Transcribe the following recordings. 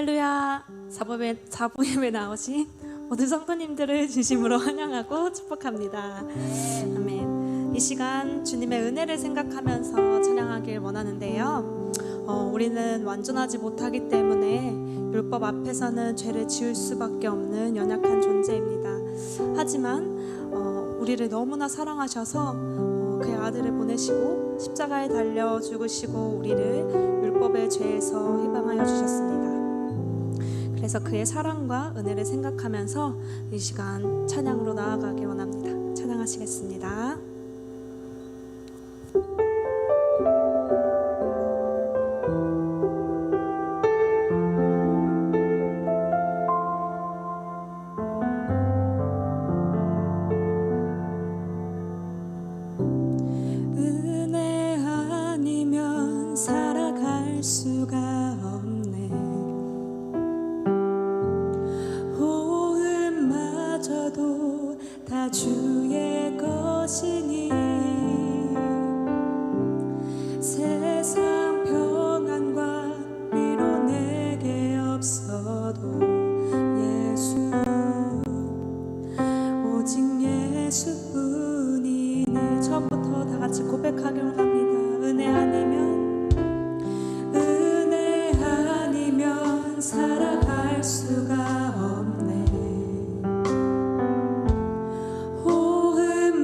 할렐루야. 사부예배 나오신 모든 성도님들을 진심으로 환영하고 축복합니다. 아멘. 이 시간 주님의 은혜를 생각하면서 찬양하길 원하는데요. 우리는 완전하지 못하기 때문에 율법 앞에서는 죄를 지을 수밖에 없는 연약한 존재입니다. 하지만 우리를 너무나 사랑하셔서 그의 아들을 보내시고 십자가에 달려 죽으시고 우리를 율법의 죄에서 해방하여 주셨습니다. 그래서 그의 사랑과 은혜를 생각하면서 이 시간 찬양으로 나아가길 원합니다. 찬양하시겠습니다. 은혜 아니면 살아갈 수가 없네. 호흡마저도 다 주의 것이니 세상 평안과 위로 내게 없어도 예수, 오직 예수뿐이네. 처음부터 다 같이 고백하길 원합니다. 은혜 아니면 살아갈 수가 없네.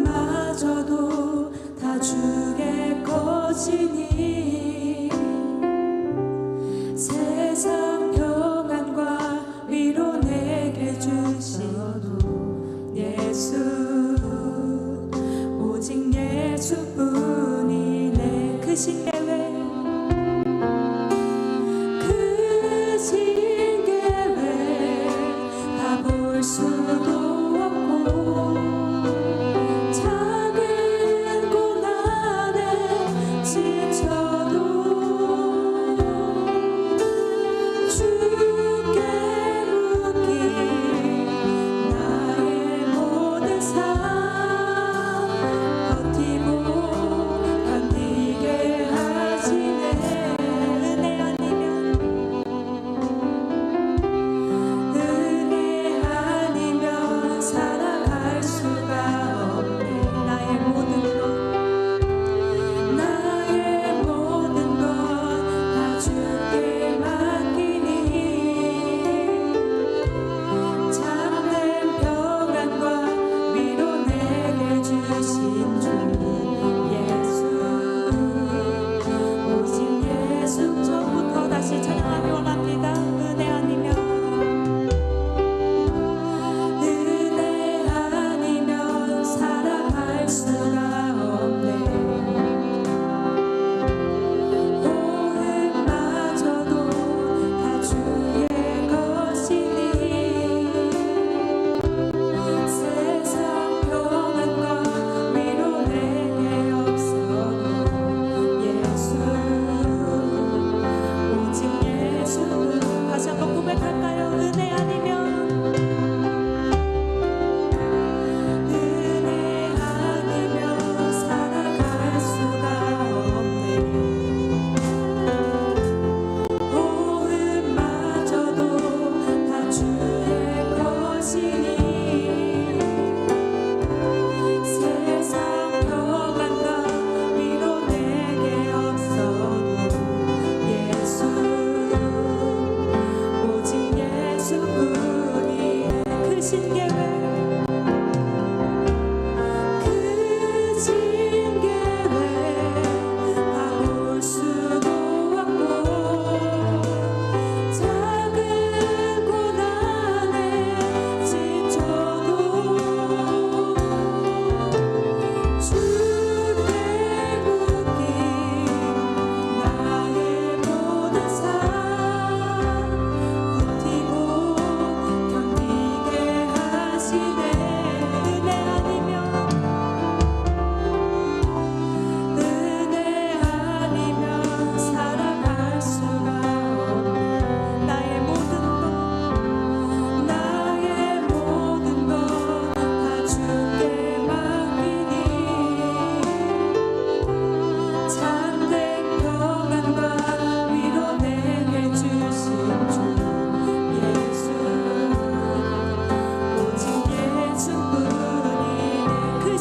호흡마저도 다 주의 것이니 세상 평안과 위로 내게 주셔도 예수, 오직 예수뿐이네. 그 신계획 다 볼 수도 없고 작은 고난에 지쳐도 주께 묻기 나의 모든 삶 버티고 견디게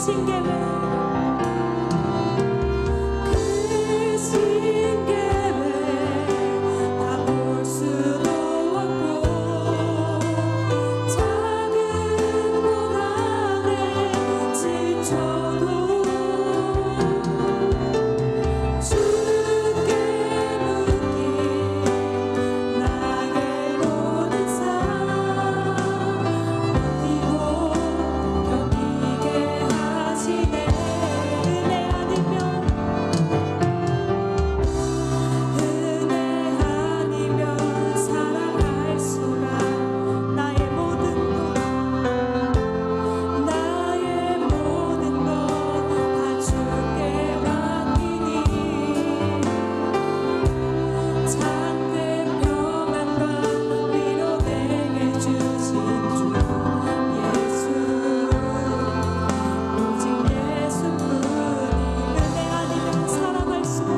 신계회 다 볼 수도 없고 작은 고난에 지쳐도 주께 묶인 나의 모든 삶 버티고 견디게 하시네. 은혜 아니면 살아갈 수가 나의 모든 것 다 주께 맡기니 참된 평안과 위로 내게 주신 주 예수 오직 예수뿐이 은혜 아니면 살아갈 수가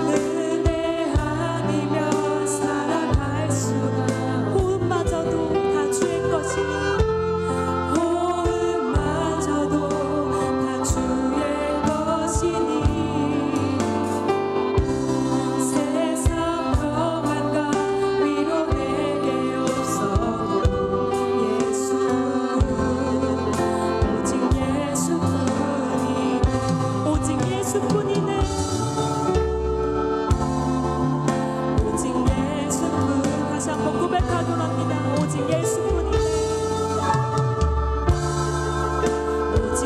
은혜 아니면 살아갈 수가 호흡마저도 다 주의 것이니 호흡마저도 다 주의 것이니 세상 평안과 위로 내게 없어도 예수 오직 예수뿐이 오직 예수뿐이네 오직 예수뿐 다시 한번 고백하곤 합니다 오직 예수뿐이네 오직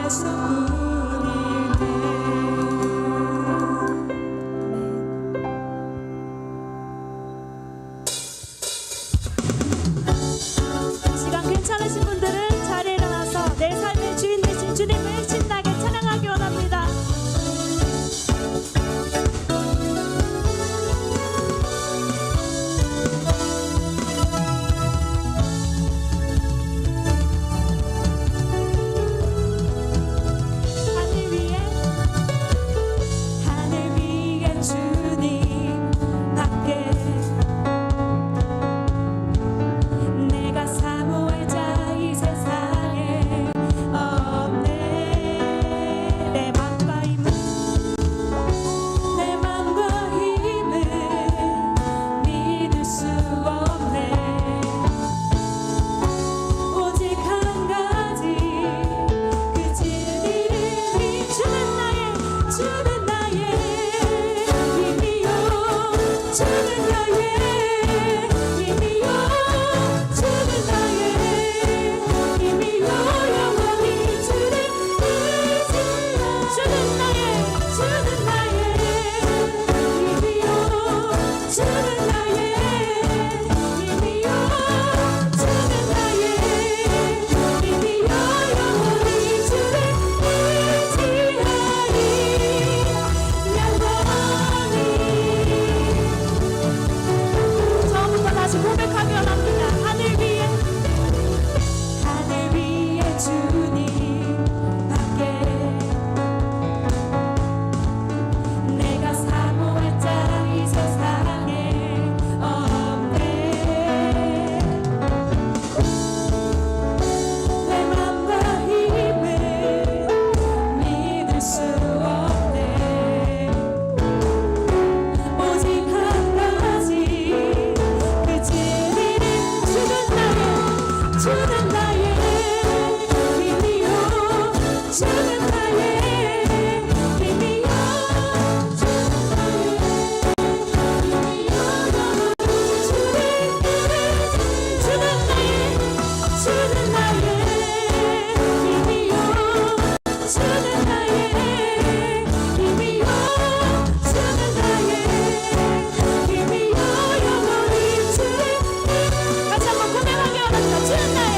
예수뿐이네 시간 괜찮으신 분들은 자리에 일어나서 내 삶의 주인 되신 주님을 신나게 찬양하기 원합니다. 하늘 위에 주님 밖에 내가 사모할 자 이 세상에 없네 내 맘과 힘을 믿을 수 없네 오직 한 가지 그 진리를 주는 나의 힘이요 주는 나의 힘이요 주는 나의 힘이요 영원히 주를 의지하리 주는 나의 힘이요 주는 나의 힘이요 주는 나의 힘이요 영원히 주를 의지하리 처음부터 다시 고백하기 원합니다. 하늘 위에 주님 밖에 내가 사모할 자 이 세상에 없네 내 맘과 힘을 믿을 수 없네 오직 한 가지 그 진리를 주는 나의 힘이요 주는 나의 힘이요 주는 나의 주는 나의 힘이요 주는 나의 힘이요 주는 나의 힘이요 영원히 주를 다시 한번 고백하기 원합니다. 주는 나의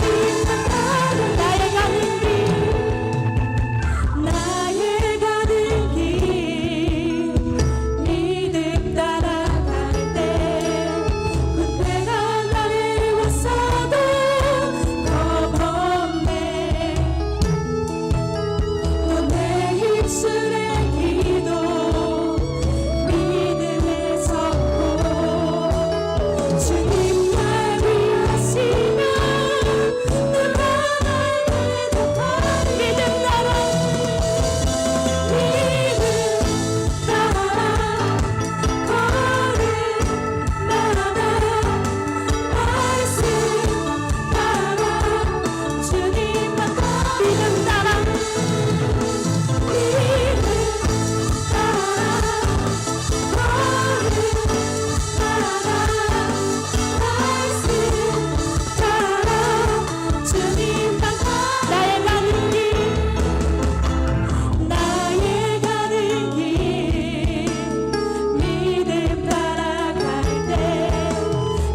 주님만 따르 나의 가는 길 나의 가는 길 믿음 따라갈 때 군대가 나를 왔어도 겁없네 또 내 입술의 기도 믿음의 선포 주님 날 위하시며 누가 날 대적하리 믿음 따라 나의 가는 길 나의 가는 길 믿음 따라갈 때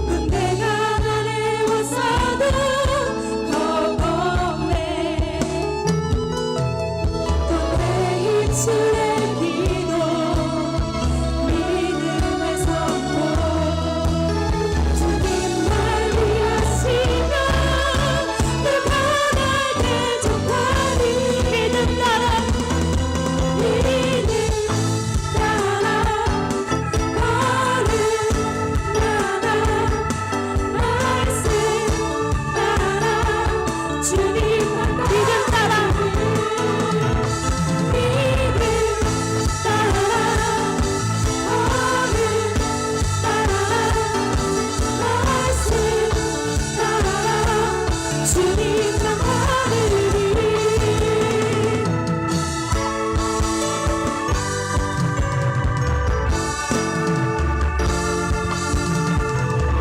군대가 나를 왔어도 겁없네 또 내 입술의 기도 믿음의 선포 주님 날 위하시며 누가 날 대적하리 믿음 따라 주님만 따르리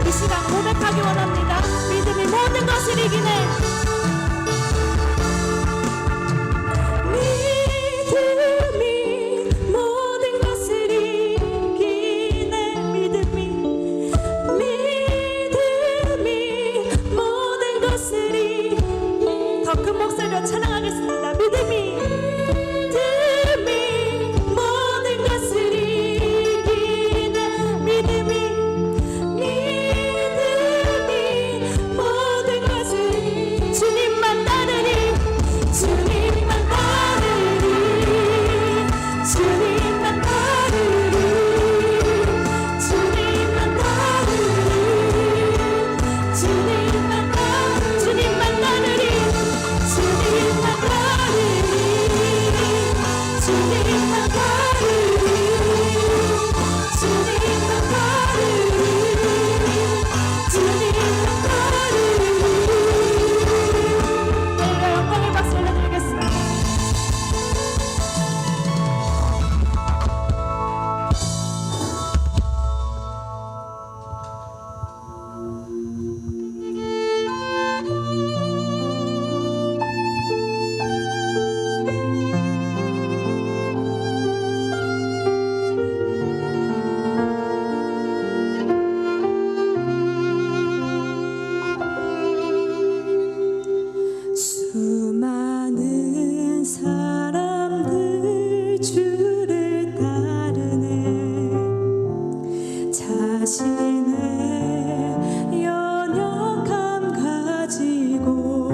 이 시간 고백하기 원합니다. 믿음이 모든 것을 이기네. 믿음이 모든 것을 이기네 믿음이 모든 것을 이기네 더 큰 목소리로 찬양하겠습니다. 믿음이 모든 것을 이기네 믿음이 모든 것을 주님만 따르리 주님만 따르리 주님만 따르리 주님만 따르리 주님만 따르리 주님만 따르리 주님만 따르리 주님만 따르리 주님만 따르리 주님만 따르리 우리가 영광의 박수 올려드리겠습니다. 수많은 사람들 주를 따르네 자신의 연약함 가지고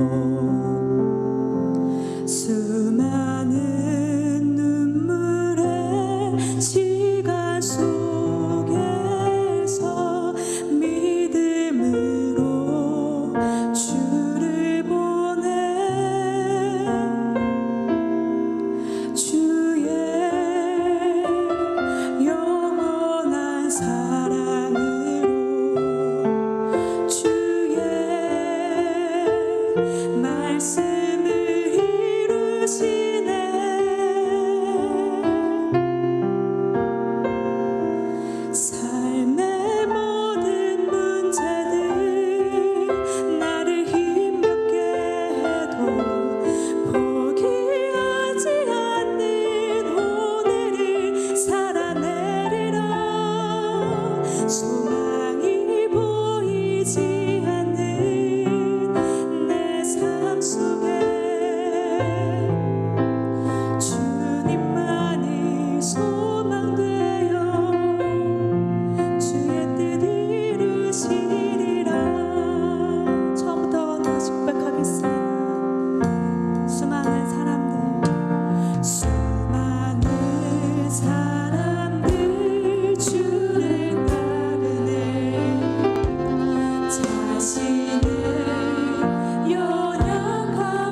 수많은 눈물의 시간 속에서 믿음으로 주를 보내 주의 영원한 사랑으로 주의 말씀을 이루시네 삶의 모든 문제들 나를 힘겹게 해도 포기하지 않는 오늘을 살아내리라 소망이 보이지 않는 내 속에 주님만이 소망되어 주의 뜻 이루시리라. 처음부터 다시 고백하겠습니다. 수많은 사람들 주를 따르네. 자신을 연약한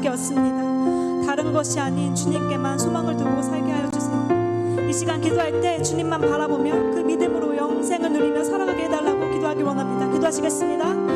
되었습니다. 다른 것이 아닌 주님께만 소망을 두고 살게 하여 주세요. 이 시간 기도할 때 주님만 바라보며 그 믿음으로 영생을 누리며 살아가게 해달라고 기도하기 원합니다. 기도하시겠습니다.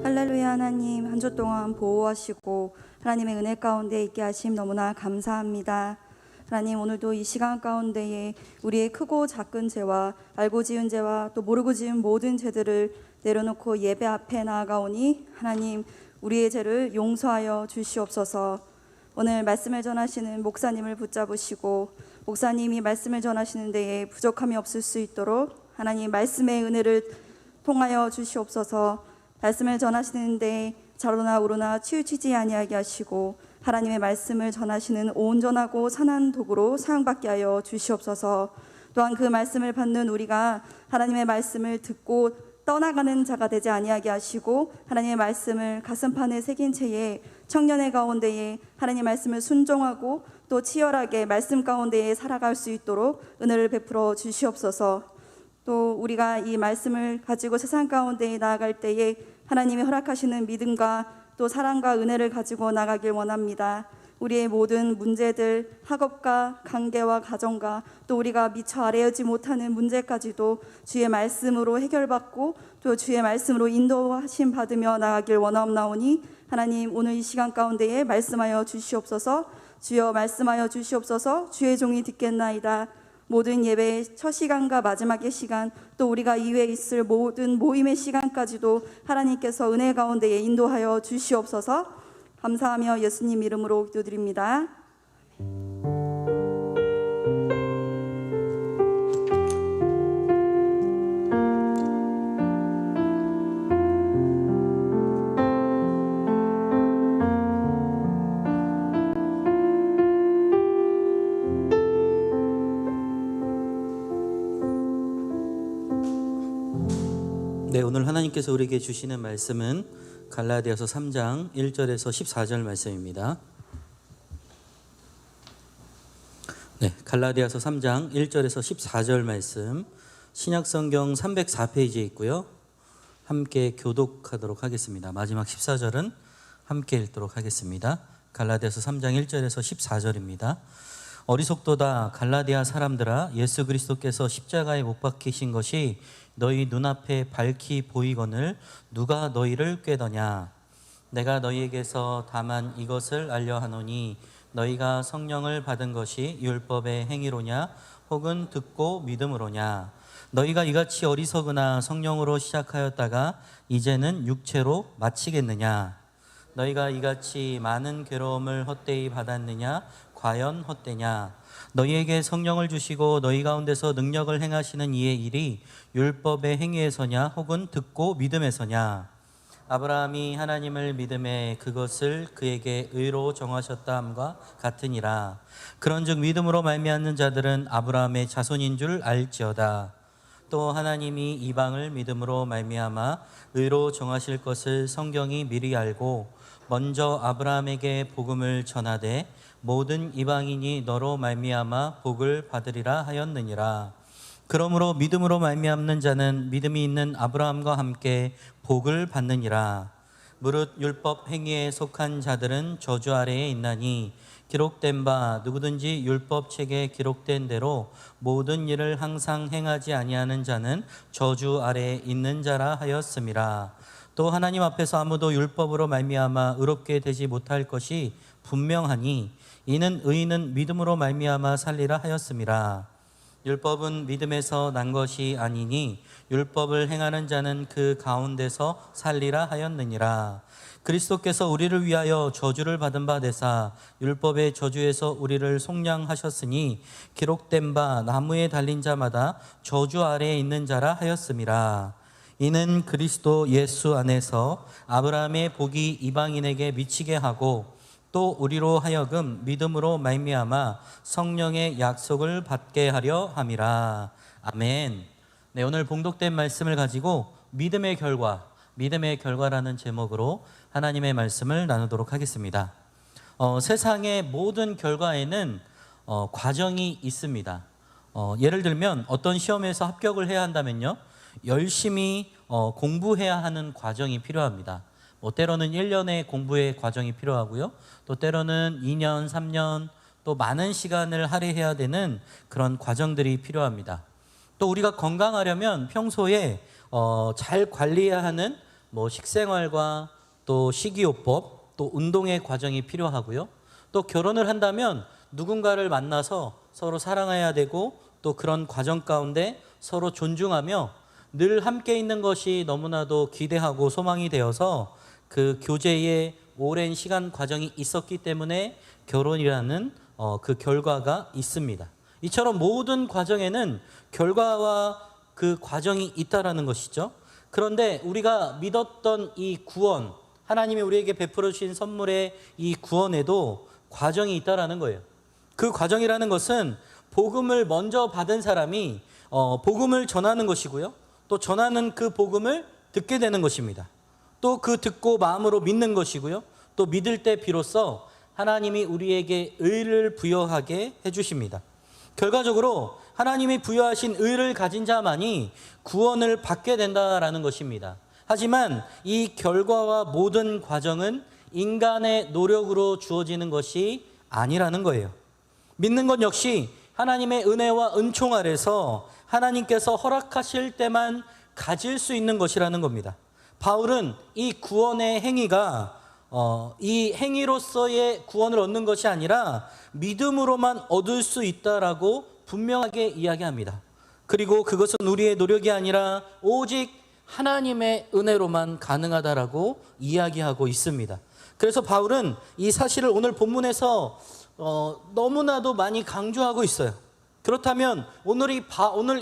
할렐루야. 하나님, 한 주 동안 보호하시고 하나님의 은혜 가운데 있게 하심 너무나 감사합니다. 하나님, 오늘도 이 시간 가운데에 우리의 크고 작은 죄와 알고 지은 죄와 또 모르고 지은 모든 죄들을 내려놓고 예배 앞에 나아가오니 하나님, 우리의 죄를 용서하여 주시옵소서. 오늘 말씀을 전하시는 목사님을 붙잡으시고 목사님이 말씀을 전하시는 데에 부족함이 없을 수 있도록 하나님 말씀의 은혜를 통하여 주시옵소서. 말씀을 전하시는데 좌로나 우로나 치우치지 아니하게 하시고 하나님의 말씀을 전하시는 온전하고 선한 도구로 사용받게 하여 주시옵소서. 또한 그 말씀을 받는 우리가 하나님의 말씀을 듣고 떠나가는 자가 되지 아니하게 하시고 하나님의 말씀을 가슴판에 새긴 채에 청년의 가운데에 하나님의 말씀을 순종하고 또 치열하게 말씀 가운데에 살아갈 수 있도록 은혜를 베풀어 주시옵소서. 또 우리가 이 말씀을 가지고 세상 가운데에 나아갈 때에 하나님이 허락하시는 믿음과 또 사랑과 은혜를 가지고 나가길 원합니다. 우리의 모든 문제들, 학업과 관계와 가정과 또 우리가 미처 알아야지 못하는 문제까지도 주의 말씀으로 해결받고 또 주의 말씀으로 인도하심 받으며 나가길 원하옵나오니 하나님, 오늘 이 시간 가운데에 말씀하여 주시옵소서. 주여 말씀하여 주시옵소서. 주의 종이 듣겠나이다. 모든 예배의 첫 시간과 마지막의 시간 또 우리가 이후에 있을 모든 모임의 시간까지도 하나님께서 은혜 가운데에 인도하여 주시옵소서. 감사하며 예수님 이름으로 기도드립니다. 네, 오늘 하나님께서 우리에게 주시는 말씀은 갈라디아서 3장 1절에서 14절 말씀입니다. 네, 갈라디아서 3장 1절에서 14절 말씀 신약성경 304페이지에 있고요. 함께 교독하도록 하겠습니다. 마지막 14절은 함께 읽도록 하겠습니다. 갈라디아서 3장 1절에서 14절입니다. 어리석도다 갈라디아 사람들아, 예수 그리스도께서 십자가에 못 박히신 것이 너희 눈앞에 밝히 보이거늘 누가 너희를 꾀더냐. 내가 너희에게서 다만 이것을 알려 하노니 너희가 성령을 받은 것이 율법의 행위로냐 혹은 듣고 믿음으로냐. 너희가 이같이 어리석으나 성령으로 시작하였다가 이제는 육체로 마치겠느냐. 너희가 이같이 많은 괴로움을 헛되이 받았느냐. 과연 헛되냐. 너희에게 성령을 주시고 너희 가운데서 능력을 행하시는 이의 일이 율법의 행위에서냐 혹은 듣고 믿음에서냐. 아브라함이 하나님을 믿음에 그것을 그에게 의로 정하셨다 함과 같으니라. 그런즉 믿음으로 말미암는 자들은 아브라함의 자손인 줄 알지어다. 또 하나님이 이방을 믿음으로 말미암아 의로 정하실 것을 성경이 미리 알고 먼저 아브라함에게 복음을 전하되 모든 이방인이 너로 말미암아 복을 받으리라 하였느니라. 그러므로 믿음으로 말미암는 자는 믿음이 있는 아브라함과 함께 복을 받느니라. 무릇 율법 행위에 속한 자들은 저주 아래에 있나니 기록된 바 누구든지 율법 책에 기록된 대로 모든 일을 항상 행하지 아니하는 자는 저주 아래에 있는 자라 하였음이라. 또 하나님 앞에서 아무도 율법으로 말미암아 의롭게 되지 못할 것이 분명하니 이는 의인은 믿음으로 말미암아 살리라 하였음이라. 율법은 믿음에서 난 것이 아니니 율법을 행하는 자는 그 가운데서 살리라 하였느니라. 그리스도께서 우리를 위하여 저주를 받은 바 되사 율법의 저주에서 우리를 속량하셨으니 기록된 바 나무에 달린 자마다 저주 아래에 있는 자라 하였음이라. 이는 그리스도 예수 안에서 아브라함의 복이 이방인에게 미치게 하고 또 우리로 하여금 믿음으로 말미암아 성령의 약속을 받게 하려 함이라. 아멘. 네, 오늘 봉독된 말씀을 가지고 믿음의 결과라는 제목으로 하나님의 말씀을 나누도록 하겠습니다. 세상의 모든 결과에는 과정이 있습니다. 예를 들면 어떤 시험에서 합격을 해야 한다면요, 열심히 공부해야 하는 과정이 필요합니다. 때로는 1년의 공부의 과정이 필요하고요, 또 때로는 2년, 3년, 또 많은 시간을 할애해야 되는 그런 과정들이 필요합니다. 또 우리가 건강하려면 평소에 잘 관리해야 하는 식생활과 또 식이요법, 또 운동의 과정이 필요하고요, 또 결혼을 한다면 누군가를 만나서 서로 사랑해야 되고 또 그런 과정 가운데 서로 존중하며 늘 함께 있는 것이 너무나도 기대하고 소망이 되어서 그 교제의 오랜 시간 과정이 있었기 때문에 결혼이라는 그 결과가 있습니다. 이처럼 모든 과정에는 결과와 그 과정이 있다라는 것이죠. 그런데 우리가 믿었던 이 구원, 하나님이 우리에게 베풀어 주신 선물의 이 구원에도 과정이 있다라는 거예요. 그 과정이라는 것은 복음을 먼저 받은 사람이 복음을 전하는 것이고요, 또 전하는 그 복음을 듣게 되는 것입니다. 또 그 듣고 마음으로 믿는 것이고요, 또 믿을 때 비로소 하나님이 우리에게 의를 부여하게 해주십니다. 결과적으로 하나님이 부여하신 의를 가진 자만이 구원을 받게 된다라는 것입니다. 하지만 이 결과와 모든 과정은 인간의 노력으로 주어지는 것이 아니라는 거예요. 믿는 것 역시 하나님의 은혜와 은총 아래서 하나님께서 허락하실 때만 가질 수 있는 것이라는 겁니다. 바울은 이 구원의 행위가 이 행위로서의 구원을 얻는 것이 아니라 믿음으로만 얻을 수 있다라고 분명하게 이야기합니다. 그리고 그것은 우리의 노력이 아니라 오직 하나님의 은혜로만 가능하다라고 이야기하고 있습니다. 그래서 바울은 이 사실을 오늘 본문에서 너무나도 많이 강조하고 있어요. 그렇다면 오늘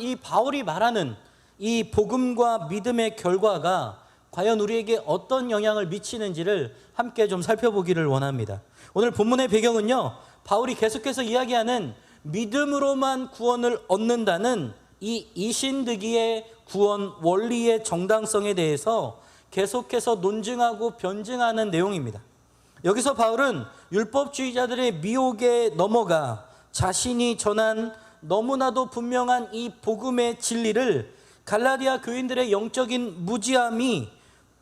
이 바울이 말하는 이 복음과 믿음의 결과가 과연 우리에게 어떤 영향을 미치는지를 함께 좀 살펴보기를 원합니다. 오늘 본문의 배경은요, 바울이 계속해서 이야기하는 믿음으로만 구원을 얻는다는 이 이신득이의 구원 원리의 정당성에 대해서 계속해서 논증하고 변증하는 내용입니다. 여기서 바울은 율법주의자들의 미혹에 넘어가 자신이 전한 너무나도 분명한 이 복음의 진리를 갈라디아 교인들의 영적인 무지함이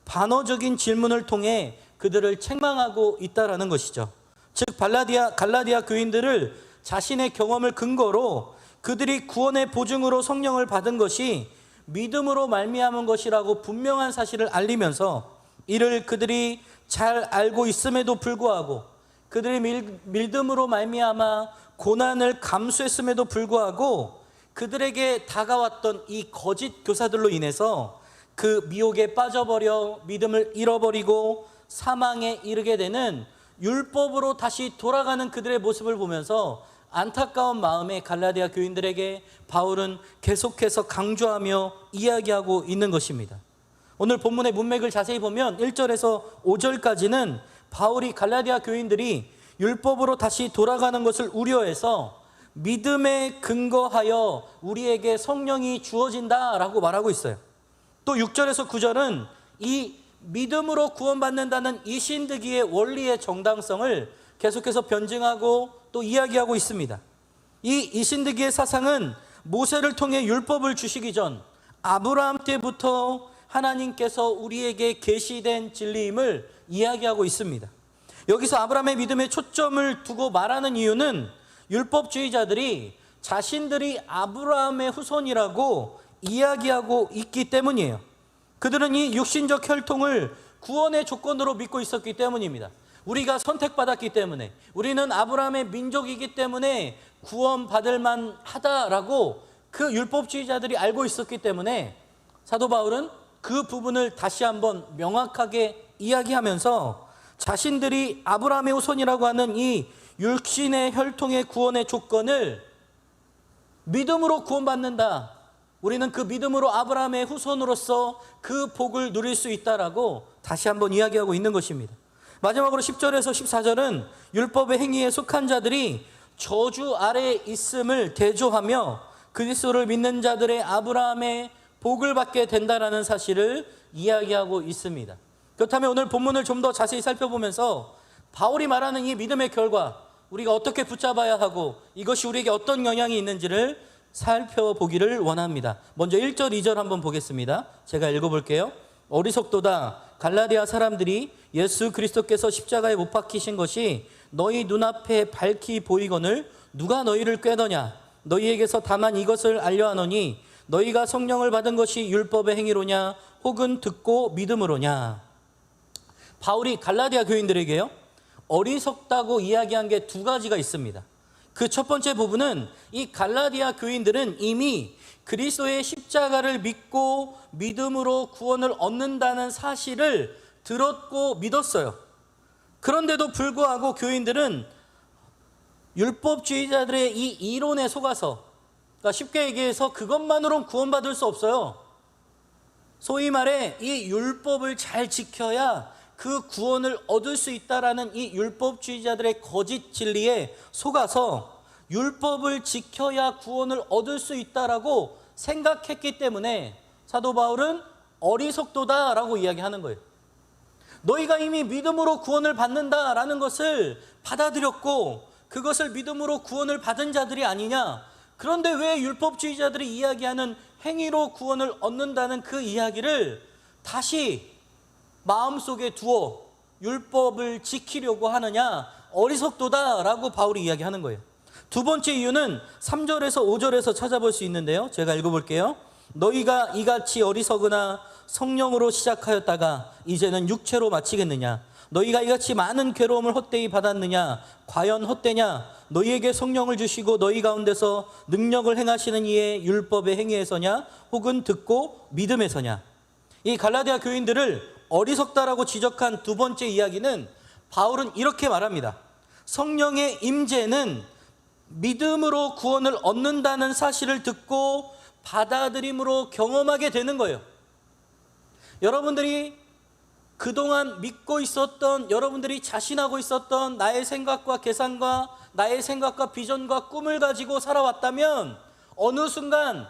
반어적인 질문을 통해 그들을 책망하고 있다라는 것이죠. 즉 갈라디아 교인들을 자신의 경험을 근거로 그들이 구원의 보증으로 성령을 받은 것이 믿음으로 말미암은 것이라고 분명한 사실을 알리면서 이를 그들이 잘 알고 있음에도 불구하고 그들이 믿음으로 말미암아 고난을 감수했음에도 불구하고 그들에게 다가왔던 이 거짓 교사들로 인해서 그 미혹에 빠져버려 믿음을 잃어버리고 사망에 이르게 되는 율법으로 다시 돌아가는 그들의 모습을 보면서 안타까운 마음에 갈라디아 교인들에게 바울은 계속해서 강조하며 이야기하고 있는 것입니다. 오늘 본문의 문맥을 자세히 보면 1절에서 5절까지는 바울이 갈라디아 교인들이 율법으로 다시 돌아가는 것을 우려해서 믿음에 근거하여 우리에게 성령이 주어진다라고 말하고 있어요. 또 6절에서 9절은 이 믿음으로 구원받는다는 이신득이의 원리의 정당성을 계속해서 변증하고 또 이야기하고 있습니다. 이 이신득이의 사상은 모세를 통해 율법을 주시기 전 아브라함 때부터 하나님께서 우리에게 계시된 진리임을 이야기하고 있습니다. 여기서 아브라함의 믿음에 초점을 두고 말하는 이유는 율법주의자들이 자신들이 아브라함의 후손이라고 이야기하고 있기 때문이에요. 그들은 이 육신적 혈통을 구원의 조건으로 믿고 있었기 때문입니다. 우리가 선택받았기 때문에, 우리는 아브라함의 민족이기 때문에 구원받을 만하다라고 그 율법주의자들이 알고 있었기 때문에 사도 바울은 그 부분을 다시 한번 명확하게 이야기하면서 자신들이 아브라함의 후손이라고 하는 이 육신의 혈통의 구원의 조건을 믿음으로 구원받는다. 우리는 그 믿음으로 아브라함의 후손으로서 그 복을 누릴 수 있다라고 다시 한번 이야기하고 있는 것입니다. 마지막으로 10절에서 14절은 율법의 행위에 속한 자들이 저주 아래에 있음을 대조하며 그리스도를 믿는 자들의 아브라함의 복을 받게 된다라는 사실을 이야기하고 있습니다. 그렇다면 오늘 본문을 좀 더 자세히 살펴보면서 바울이 말하는 이 믿음의 결과, 우리가 어떻게 붙잡아야 하고 이것이 우리에게 어떤 영향이 있는지를 살펴보기를 원합니다. 먼저 1절, 2절 한번 보겠습니다. 제가 읽어볼게요. 어리석도다. 갈라디아 사람들이 예수 그리스도께서 십자가에 못 박히신 것이 너희 눈앞에 밝히 보이거늘 누가 너희를 꾀더냐. 너희에게서 다만 이것을 알려하노니 너희가 성령을 받은 것이 율법의 행위로냐 혹은 듣고 믿음으로냐. 바울이 갈라디아 교인들에게요, 어리석다고 이야기한 게 두 가지가 있습니다. 그 첫 번째 부분은 이 갈라디아 교인들은 이미 그리스도의 십자가를 믿고 믿음으로 구원을 얻는다는 사실을 들었고 믿었어요. 그런데도 불구하고 교인들은 율법주의자들의 이 이론에 속아서, 그러니까 쉽게 얘기해서 그것만으로는 구원받을 수 없어요. 소위 말해 이 율법을 잘 지켜야 그 구원을 얻을 수 있다라는 이 율법주의자들의 거짓 진리에 속아서 율법을 지켜야 구원을 얻을 수 있다라고 생각했기 때문에 사도 바울은 어리석도다라고 이야기하는 거예요. 너희가 이미 믿음으로 구원을 받는다라는 것을 받아들였고 그것을 믿음으로 구원을 받은 자들이 아니냐. 그런데 왜 율법주의자들이 이야기하는 행위로 구원을 얻는다는 그 이야기를 다시 마음속에 두어 율법을 지키려고 하느냐. 어리석도다라고 바울이 이야기하는 거예요. 두 번째 이유는 3절에서 5절에서 찾아볼 수 있는데요. 제가 읽어볼게요. 너희가 이같이 어리석으나 성령으로 시작하였다가 이제는 육체로 마치겠느냐. 너희가 이같이 많은 괴로움을 헛되이 받았느냐. 과연 헛되냐. 너희에게 성령을 주시고 너희 가운데서 능력을 행하시는 이의 율법의 행위에서냐 혹은 듣고 믿음에서냐. 이 갈라디아 교인들을 어리석다라고 지적한 두 번째 이야기는 바울은 이렇게 말합니다. 성령의 임재는 믿음으로 구원을 얻는다는 사실을 듣고 받아들임으로 경험하게 되는 거예요. 여러분들이 그동안 믿고 있었던, 여러분들이 자신하고 있었던 나의 생각과 계산과 나의 생각과 비전과 꿈을 가지고 살아왔다면 어느 순간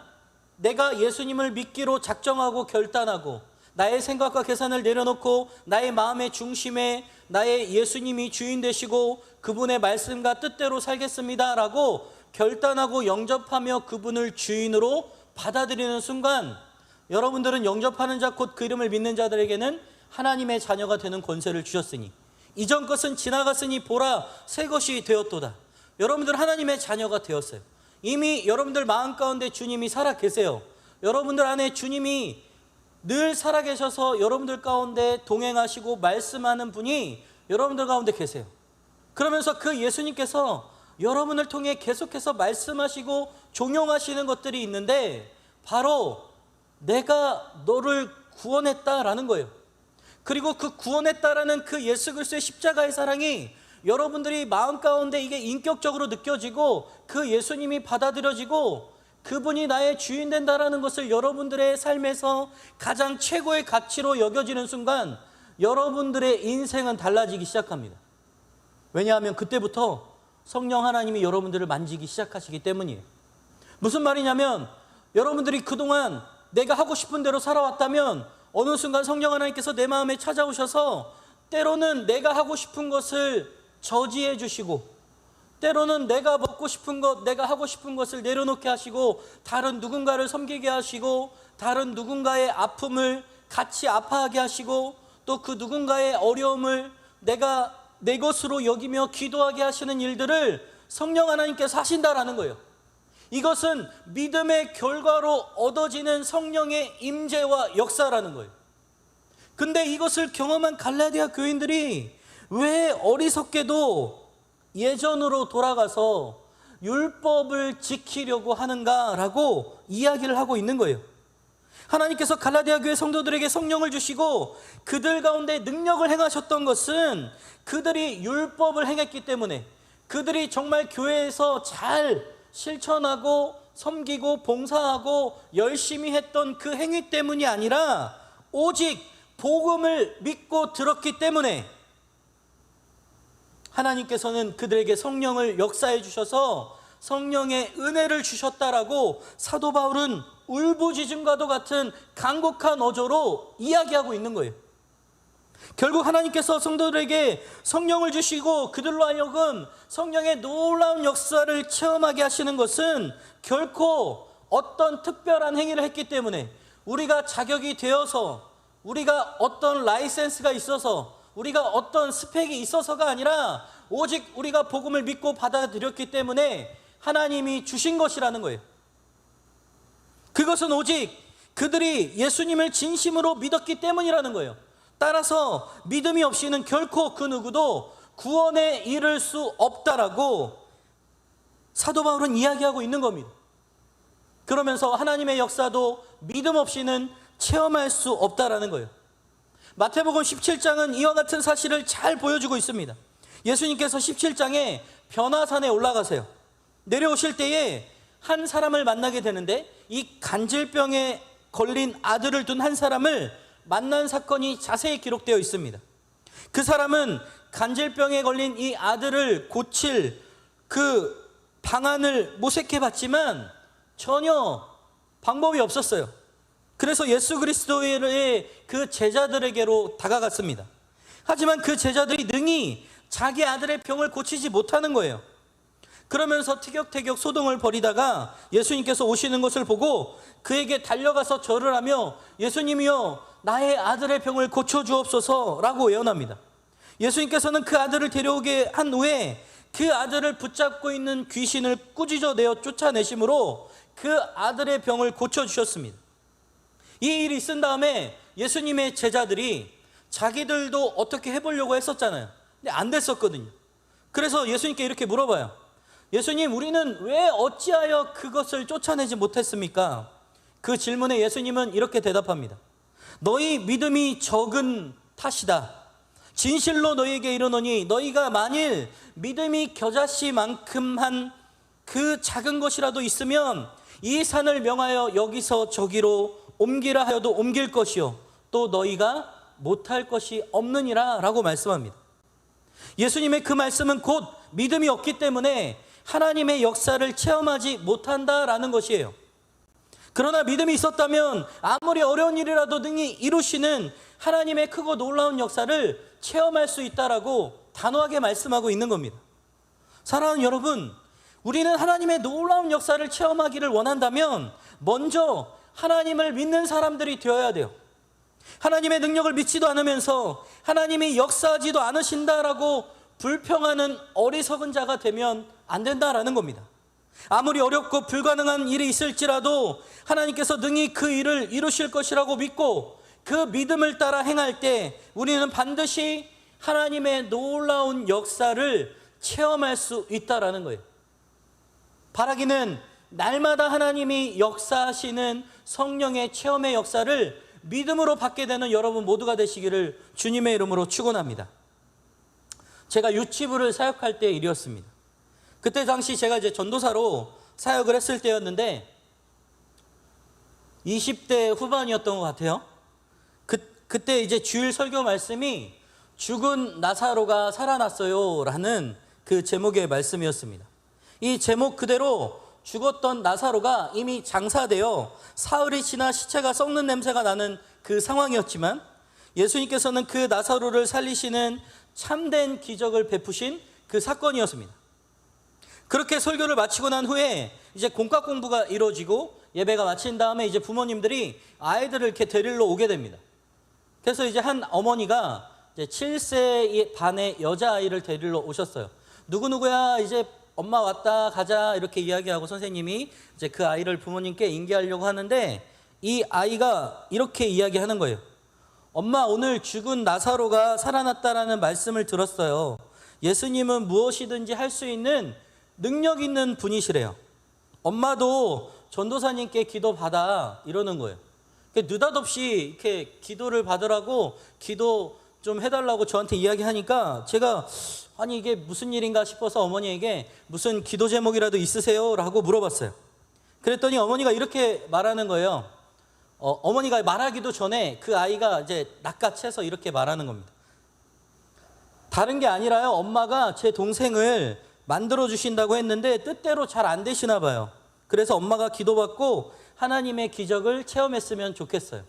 내가 예수님을 믿기로 작정하고 결단하고 나의 생각과 계산을 내려놓고 나의 마음의 중심에 나의 예수님이 주인 되시고 그분의 말씀과 뜻대로 살겠습니다 라고 결단하고 영접하며 그분을 주인으로 받아들이는 순간 여러분들은 영접하는 자 곧 그 이름을 믿는 자들에게는 하나님의 자녀가 되는 권세를 주셨으니 이전 것은 지나갔으니 보라 새 것이 되었도다. 여러분들 하나님의 자녀가 되었어요. 이미 여러분들 마음 가운데 주님이 살아 계세요. 여러분들 안에 주님이 늘 살아계셔서 여러분들 가운데 동행하시고 말씀하는 분이 여러분들 가운데 계세요. 그러면서 그 예수님께서 여러분을 통해 계속해서 말씀하시고 종용하시는 것들이 있는데 바로 내가 너를 구원했다라는 거예요. 그리고 그 구원했다라는 그 예수 그리스도의 십자가의 사랑이 여러분들이 마음 가운데 이게 인격적으로 느껴지고 그 예수님이 받아들여지고 그분이 나의 주인 된다라는 것을 여러분들의 삶에서 가장 최고의 가치로 여겨지는 순간 여러분들의 인생은 달라지기 시작합니다. 왜냐하면 그때부터 성령 하나님이 여러분들을 만지기 시작하시기 때문이에요. 무슨 말이냐면 여러분들이 그동안 내가 하고 싶은 대로 살아왔다면 어느 순간 성령 하나님께서 내 마음에 찾아오셔서 때로는 내가 하고 싶은 것을 저지해 주시고 때로는 내가 먹고 싶은 것, 내가 하고 싶은 것을 내려놓게 하시고 다른 누군가를 섬기게 하시고 다른 누군가의 아픔을 같이 아파하게 하시고 또 그 누군가의 어려움을 내가 내 것으로 여기며 기도하게 하시는 일들을 성령 하나님께서 하신다라는 거예요. 이것은 믿음의 결과로 얻어지는 성령의 임재와 역사라는 거예요. 근데 이것을 경험한 갈라디아 교인들이 왜 어리석게도 예전으로 돌아가서 율법을 지키려고 하는가라고 이야기를 하고 있는 거예요. 하나님께서 갈라디아 교회 성도들에게 성령을 주시고 그들 가운데 능력을 행하셨던 것은 그들이 율법을 행했기 때문에, 그들이 정말 교회에서 잘 실천하고 섬기고 봉사하고 열심히 했던 그 행위 때문이 아니라 오직 복음을 믿고 들었기 때문에 하나님께서는 그들에게 성령을 역사해 주셔서 성령의 은혜를 주셨다라고 사도 바울은 울부짖음과도 같은 간곡한 어조로 이야기하고 있는 거예요. 결국 하나님께서 성도들에게 성령을 주시고 그들로 하여금 성령의 놀라운 역사를 체험하게 하시는 것은 결코 어떤 특별한 행위를 했기 때문에, 우리가 자격이 되어서, 우리가 어떤 라이센스가 있어서, 우리가 어떤 스펙이 있어서가 아니라 오직 우리가 복음을 믿고 받아들였기 때문에 하나님이 주신 것이라는 거예요. 그것은 오직 그들이 예수님을 진심으로 믿었기 때문이라는 거예요. 따라서 믿음이 없이는 결코 그 누구도 구원에 이를 수 없다라고 사도 바울은 이야기하고 있는 겁니다. 그러면서 하나님의 역사도 믿음 없이는 체험할 수 없다라는 거예요. 마태복음 17장은 이와 같은 사실을 잘 보여주고 있습니다. 예수님께서 17장에 변화산에 올라가세요. 내려오실 때에 한 사람을 만나게 되는데, 이 간질병에 걸린 아들을 둔 한 사람을 만난 사건이 자세히 기록되어 있습니다. 그 사람은 간질병에 걸린 이 아들을 고칠 그 방안을 모색해 봤지만 전혀 방법이 없었어요. 그래서 예수 그리스도의 그 제자들에게로 다가갔습니다. 하지만 그 제자들이 능히 자기 아들의 병을 고치지 못하는 거예요. 그러면서 티격태격 소동을 벌이다가 예수님께서 오시는 것을 보고 그에게 달려가서 절을 하며 예수님이여 나의 아들의 병을 고쳐주옵소서 라고 예언합니다. 예수님께서는 그 아들을 데려오게 한 후에 그 아들을 붙잡고 있는 귀신을 꾸짖어내어 쫓아내심으로 그 아들의 병을 고쳐주셨습니다. 이 일이 있은 다음에 예수님의 제자들이 자기들도 어떻게 해보려고 했었잖아요. 근데 안 됐었거든요. 그래서 예수님께 이렇게 물어봐요. 예수님, 우리는 왜 어찌하여 그것을 쫓아내지 못했습니까? 그 질문에 예수님은 이렇게 대답합니다. 너희 믿음이 적은 탓이다. 진실로 너희에게 이르노니 너희가 만일 믿음이 겨자씨만큼 한 그 작은 것이라도 있으면 이 산을 명하여 여기서 저기로 옮기라 하여도 옮길 것이요 또 너희가 못할 것이 없느니라 라고 말씀합니다. 예수님의 그 말씀은 곧 믿음이 없기 때문에 하나님의 역사를 체험하지 못한다라는 것이에요. 그러나 믿음이 있었다면 아무리 어려운 일이라도 능히 이루시는 하나님의 크고 놀라운 역사를 체험할 수 있다라고 단호하게 말씀하고 있는 겁니다. 사랑하는 여러분, 우리는 하나님의 놀라운 역사를 체험하기를 원한다면 먼저 하나님을 믿는 사람들이 되어야 돼요. 하나님의 능력을 믿지도 않으면서 하나님이 역사하지도 않으신다라고 불평하는 어리석은 자가 되면 안 된다라는 겁니다. 아무리 어렵고 불가능한 일이 있을지라도 하나님께서 능히 그 일을 이루실 것이라고 믿고 그 믿음을 따라 행할 때 우리는 반드시 하나님의 놀라운 역사를 체험할 수 있다라는 거예요. 바라기는 날마다 하나님이 역사하시는 성령의 체험의 역사를 믿음으로 받게 되는 여러분 모두가 되시기를 주님의 이름으로 축원합니다. 제가 유치부를 사역할 때 일이었습니다. 그때 당시 제가 이제 전도사로 사역을 했을 때였는데 20대 후반이었던 것 같아요. 그때 이제 주일 설교 말씀이 죽은 나사로가 살아났어요 라는 그 제목의 말씀이었습니다. 이 제목 그대로 죽었던 나사로가 이미 장사되어 사흘이 지나 시체가 썩는 냄새가 나는 그 상황이었지만 예수님께서는 그 나사로를 살리시는 참된 기적을 베푸신 그 사건이었습니다. 그렇게 설교를 마치고 난 후에 이제 공과 공부가 이루어지고 예배가 마친 다음에 이제 부모님들이 아이들을 이렇게 데리러 오게 됩니다. 그래서 이제 한 어머니가 이제 7세 반의 여자아이를 데리러 오셨어요. 누구누구야 이제 엄마 왔다 가자 이렇게 이야기하고 선생님이 이제 그 아이를 부모님께 인계하려고 하는데 이 아이가 이렇게 이야기하는 거예요. 엄마, 오늘 죽은 나사로가 살아났다라는 말씀을 들었어요. 예수님은 무엇이든지 할 수 있는 능력 있는 분이시래요. 엄마도 전도사님께 기도 받아 이러는 거예요. 느닷없이 이렇게 기도를 받으라고 기도 좀 해달라고 저한테 이야기하니까 제가 아니 이게 무슨 일인가 싶어서 어머니에게 무슨 기도 제목이라도 있으세요? 라고 물어봤어요. 그랬더니 어머니가 이렇게 말하는 거예요. 어머니가 말하기도 전에 그 아이가 이제 낚아채서 이렇게 말하는 겁니다. 다른 게 아니라요, 엄마가 제 동생을 만들어 주신다고 했는데 뜻대로 잘 안 되시나 봐요. 그래서 엄마가 기도받고 하나님의 기적을 체험했으면 좋겠어요.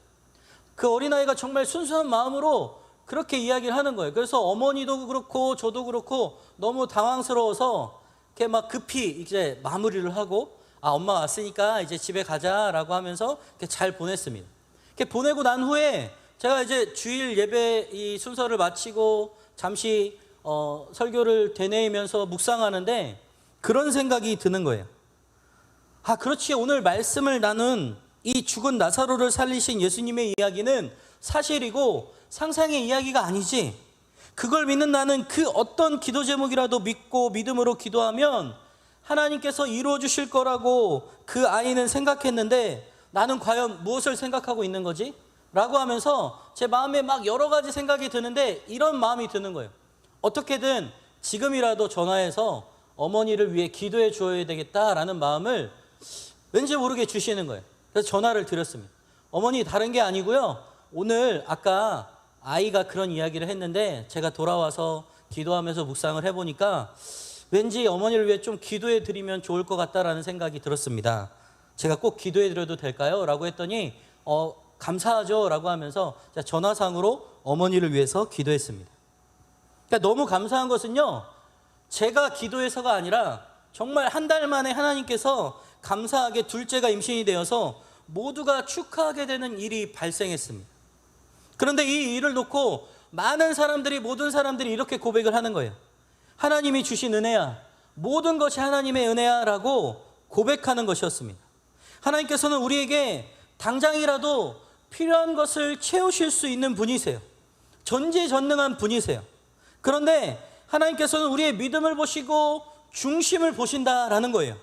그 어린아이가 정말 순수한 마음으로 그렇게 이야기를 하는 거예요. 그래서 어머니도 그렇고 저도 그렇고 너무 당황스러워서 이렇게 막 급히 이제 마무리를 하고 엄마 왔으니까 이제 집에 가자라고 하면서 이렇게 잘 보냈습니다. 이렇게 보내고 난 후에 제가 이제 주일 예배 이 순서를 마치고 잠시 설교를 되뇌이면서 묵상하는데 그런 생각이 드는 거예요. 그렇지, 오늘 말씀을 나눈 이 죽은 나사로를 살리신 예수님의 이야기는 사실이고 상상의 이야기가 아니지. 그걸 믿는 나는 그 어떤 기도 제목이라도 믿고 믿음으로 기도하면 하나님께서 이루어 주실 거라고 그 아이는 생각했는데 나는 과연 무엇을 생각하고 있는 거지? 라고 하면서 제 마음에 막 여러 가지 생각이 드는데 이런 마음이 드는 거예요. 어떻게든 지금이라도 전화해서 어머니를 위해 기도해 주어야 되겠다라는 마음을 왠지 모르게 주시는 거예요. 그래서 전화를 드렸습니다. 어머니, 다른 게 아니고요, 오늘 아까 아이가 그런 이야기를 했는데 제가 돌아와서 기도하면서 묵상을 해보니까 왠지 어머니를 위해 좀 기도해 드리면 좋을 것 같다라는 생각이 들었습니다. 제가 꼭 기도해 드려도 될까요? 라고 했더니 감사하죠 라고 하면서 전화상으로 어머니를 위해서 기도했습니다. 그러니까 너무 감사한 것은요, 제가 기도해서가 아니라 정말 한 달 만에 하나님께서 감사하게 둘째가 임신이 되어서 모두가 축하하게 되는 일이 발생했습니다. 그런데 이 일을 놓고 많은 사람들이, 모든 사람들이 이렇게 고백을 하는 거예요. 하나님이 주신 은혜야, 모든 것이 하나님의 은혜야 라고 고백하는 것이었습니다. 하나님께서는 우리에게 당장이라도 필요한 것을 채우실 수 있는 분이세요. 전지전능한 분이세요. 그런데 하나님께서는 우리의 믿음을 보시고 중심을 보신다라는 거예요.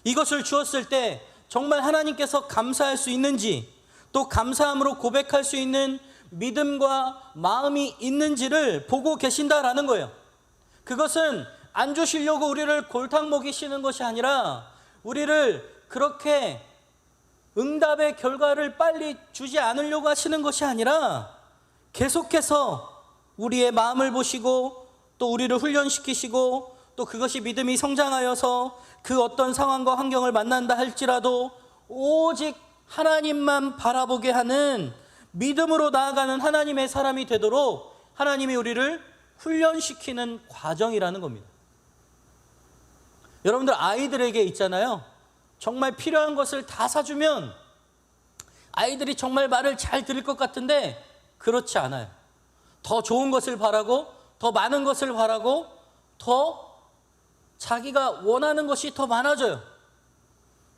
이것을 주었을 때 정말 하나님께서 감사할 수 있는지, 또 감사함으로 고백할 수 있는 믿음과 마음이 있는지를 보고 계신다라는 거예요. 그것은 안 주시려고 우리를 골탕 먹이시는 것이 아니라 우리를 그렇게 응답의 결과를 빨리 주지 않으려고 하시는 것이 아니라 계속해서 우리의 마음을 보시고 또 우리를 훈련시키시고 또 그것이 믿음이 성장하여서 그 어떤 상황과 환경을 만난다 할지라도 오직 하나님만 바라보게 하는 믿음으로 나아가는 하나님의 사람이 되도록 하나님이 우리를 훈련시키는 과정이라는 겁니다. 여러분들 아이들에게 있잖아요, 정말 필요한 것을 다 사주면 아이들이 정말 말을 잘 들을 것 같은데 그렇지 않아요. 더 좋은 것을 바라고 더 많은 것을 바라고 더 자기가 원하는 것이 더 많아져요.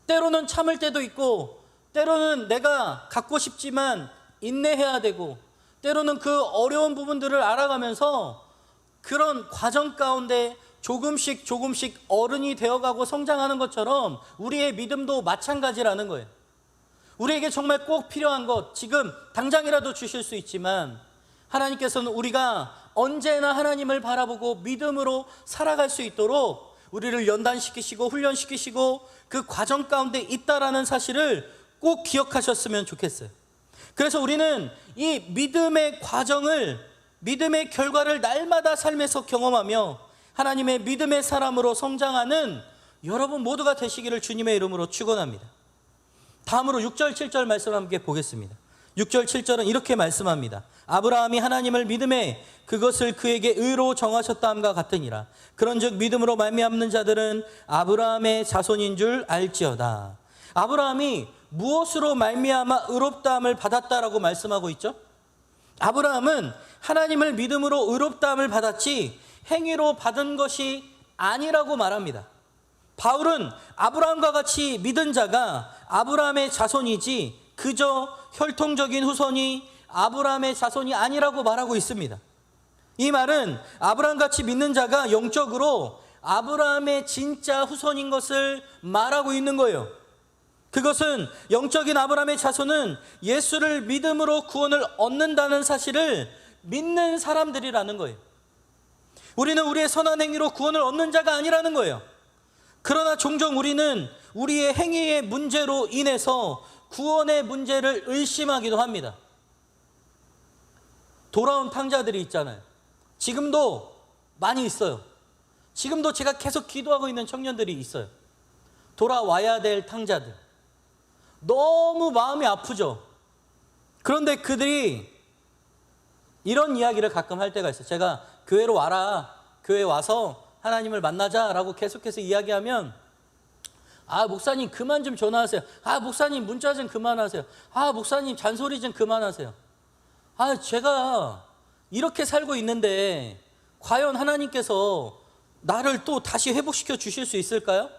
때로는 참을 때도 있고 때로는 내가 갖고 싶지만 인내해야 되고 때로는 그 어려운 부분들을 알아가면서 그런 과정 가운데 조금씩 어른이 되어가고 성장하는 것처럼 우리의 믿음도 마찬가지라는 거예요. 우리에게 정말 꼭 필요한 것, 지금 당장이라도 주실 수 있지만 하나님께서는 우리가 언제나 하나님을 바라보고 믿음으로 살아갈 수 있도록 우리를 연단시키시고 훈련시키시고 그 과정 가운데 있다라는 사실을 꼭 기억하셨으면 좋겠어요. 그래서 우리는 이 믿음의 과정을, 믿음의 결과를 날마다 삶에서 경험하며 하나님의 믿음의 사람으로 성장하는 여러분 모두가 되시기를 주님의 이름으로 축원합니다. 다음으로 6절 7절 말씀 함께 보겠습니다. 6절 7절은 이렇게 말씀합니다. 아브라함이 하나님을 믿음에 그것을 그에게 의로 정하셨다함과 같으니라. 그런즉 믿음으로 말미암는 자들은 아브라함의 자손인 줄 알지어다. 아브라함이 무엇으로 말미암아 의롭다함을 받았다라고 말씀하고 있죠? 아브라함은 하나님을 믿음으로 의롭다함을 받았지 행위로 받은 것이 아니라고 말합니다. 바울은 아브라함과 같이 믿은 자가 아브라함의 자손이지 그저 혈통적인 후손이 아브라함의 자손이 아니라고 말하고 있습니다. 이 말은 아브라함같이 믿는 자가 영적으로 아브라함의 진짜 후손인 것을 말하고 있는 거예요. 그것은 영적인 아브라함의 자손은 예수를 믿음으로 구원을 얻는다는 사실을 믿는 사람들이라는 거예요. 우리는 우리의 선한 행위로 구원을 얻는 자가 아니라는 거예요. 그러나 종종 우리는 우리의 행위의 문제로 인해서 구원의 문제를 의심하기도 합니다. 돌아온 탕자들이 있잖아요. 지금도 많이 있어요. 지금도 제가 계속 기도하고 있는 청년들이 있어요. 돌아와야 될 탕자들. 너무 마음이 아프죠. 그런데 그들이 이런 이야기를 가끔 할 때가 있어요. 제가 교회로 와라, 교회 와서 하나님을 만나자라고 계속해서 이야기하면, 아 목사님 그만 좀 전화하세요. 아 목사님 문자 좀 그만하세요. 아 목사님 잔소리 좀 그만하세요. 아 제가 이렇게 살고 있는데 과연 하나님께서 나를 또 다시 회복시켜 주실 수 있을까요?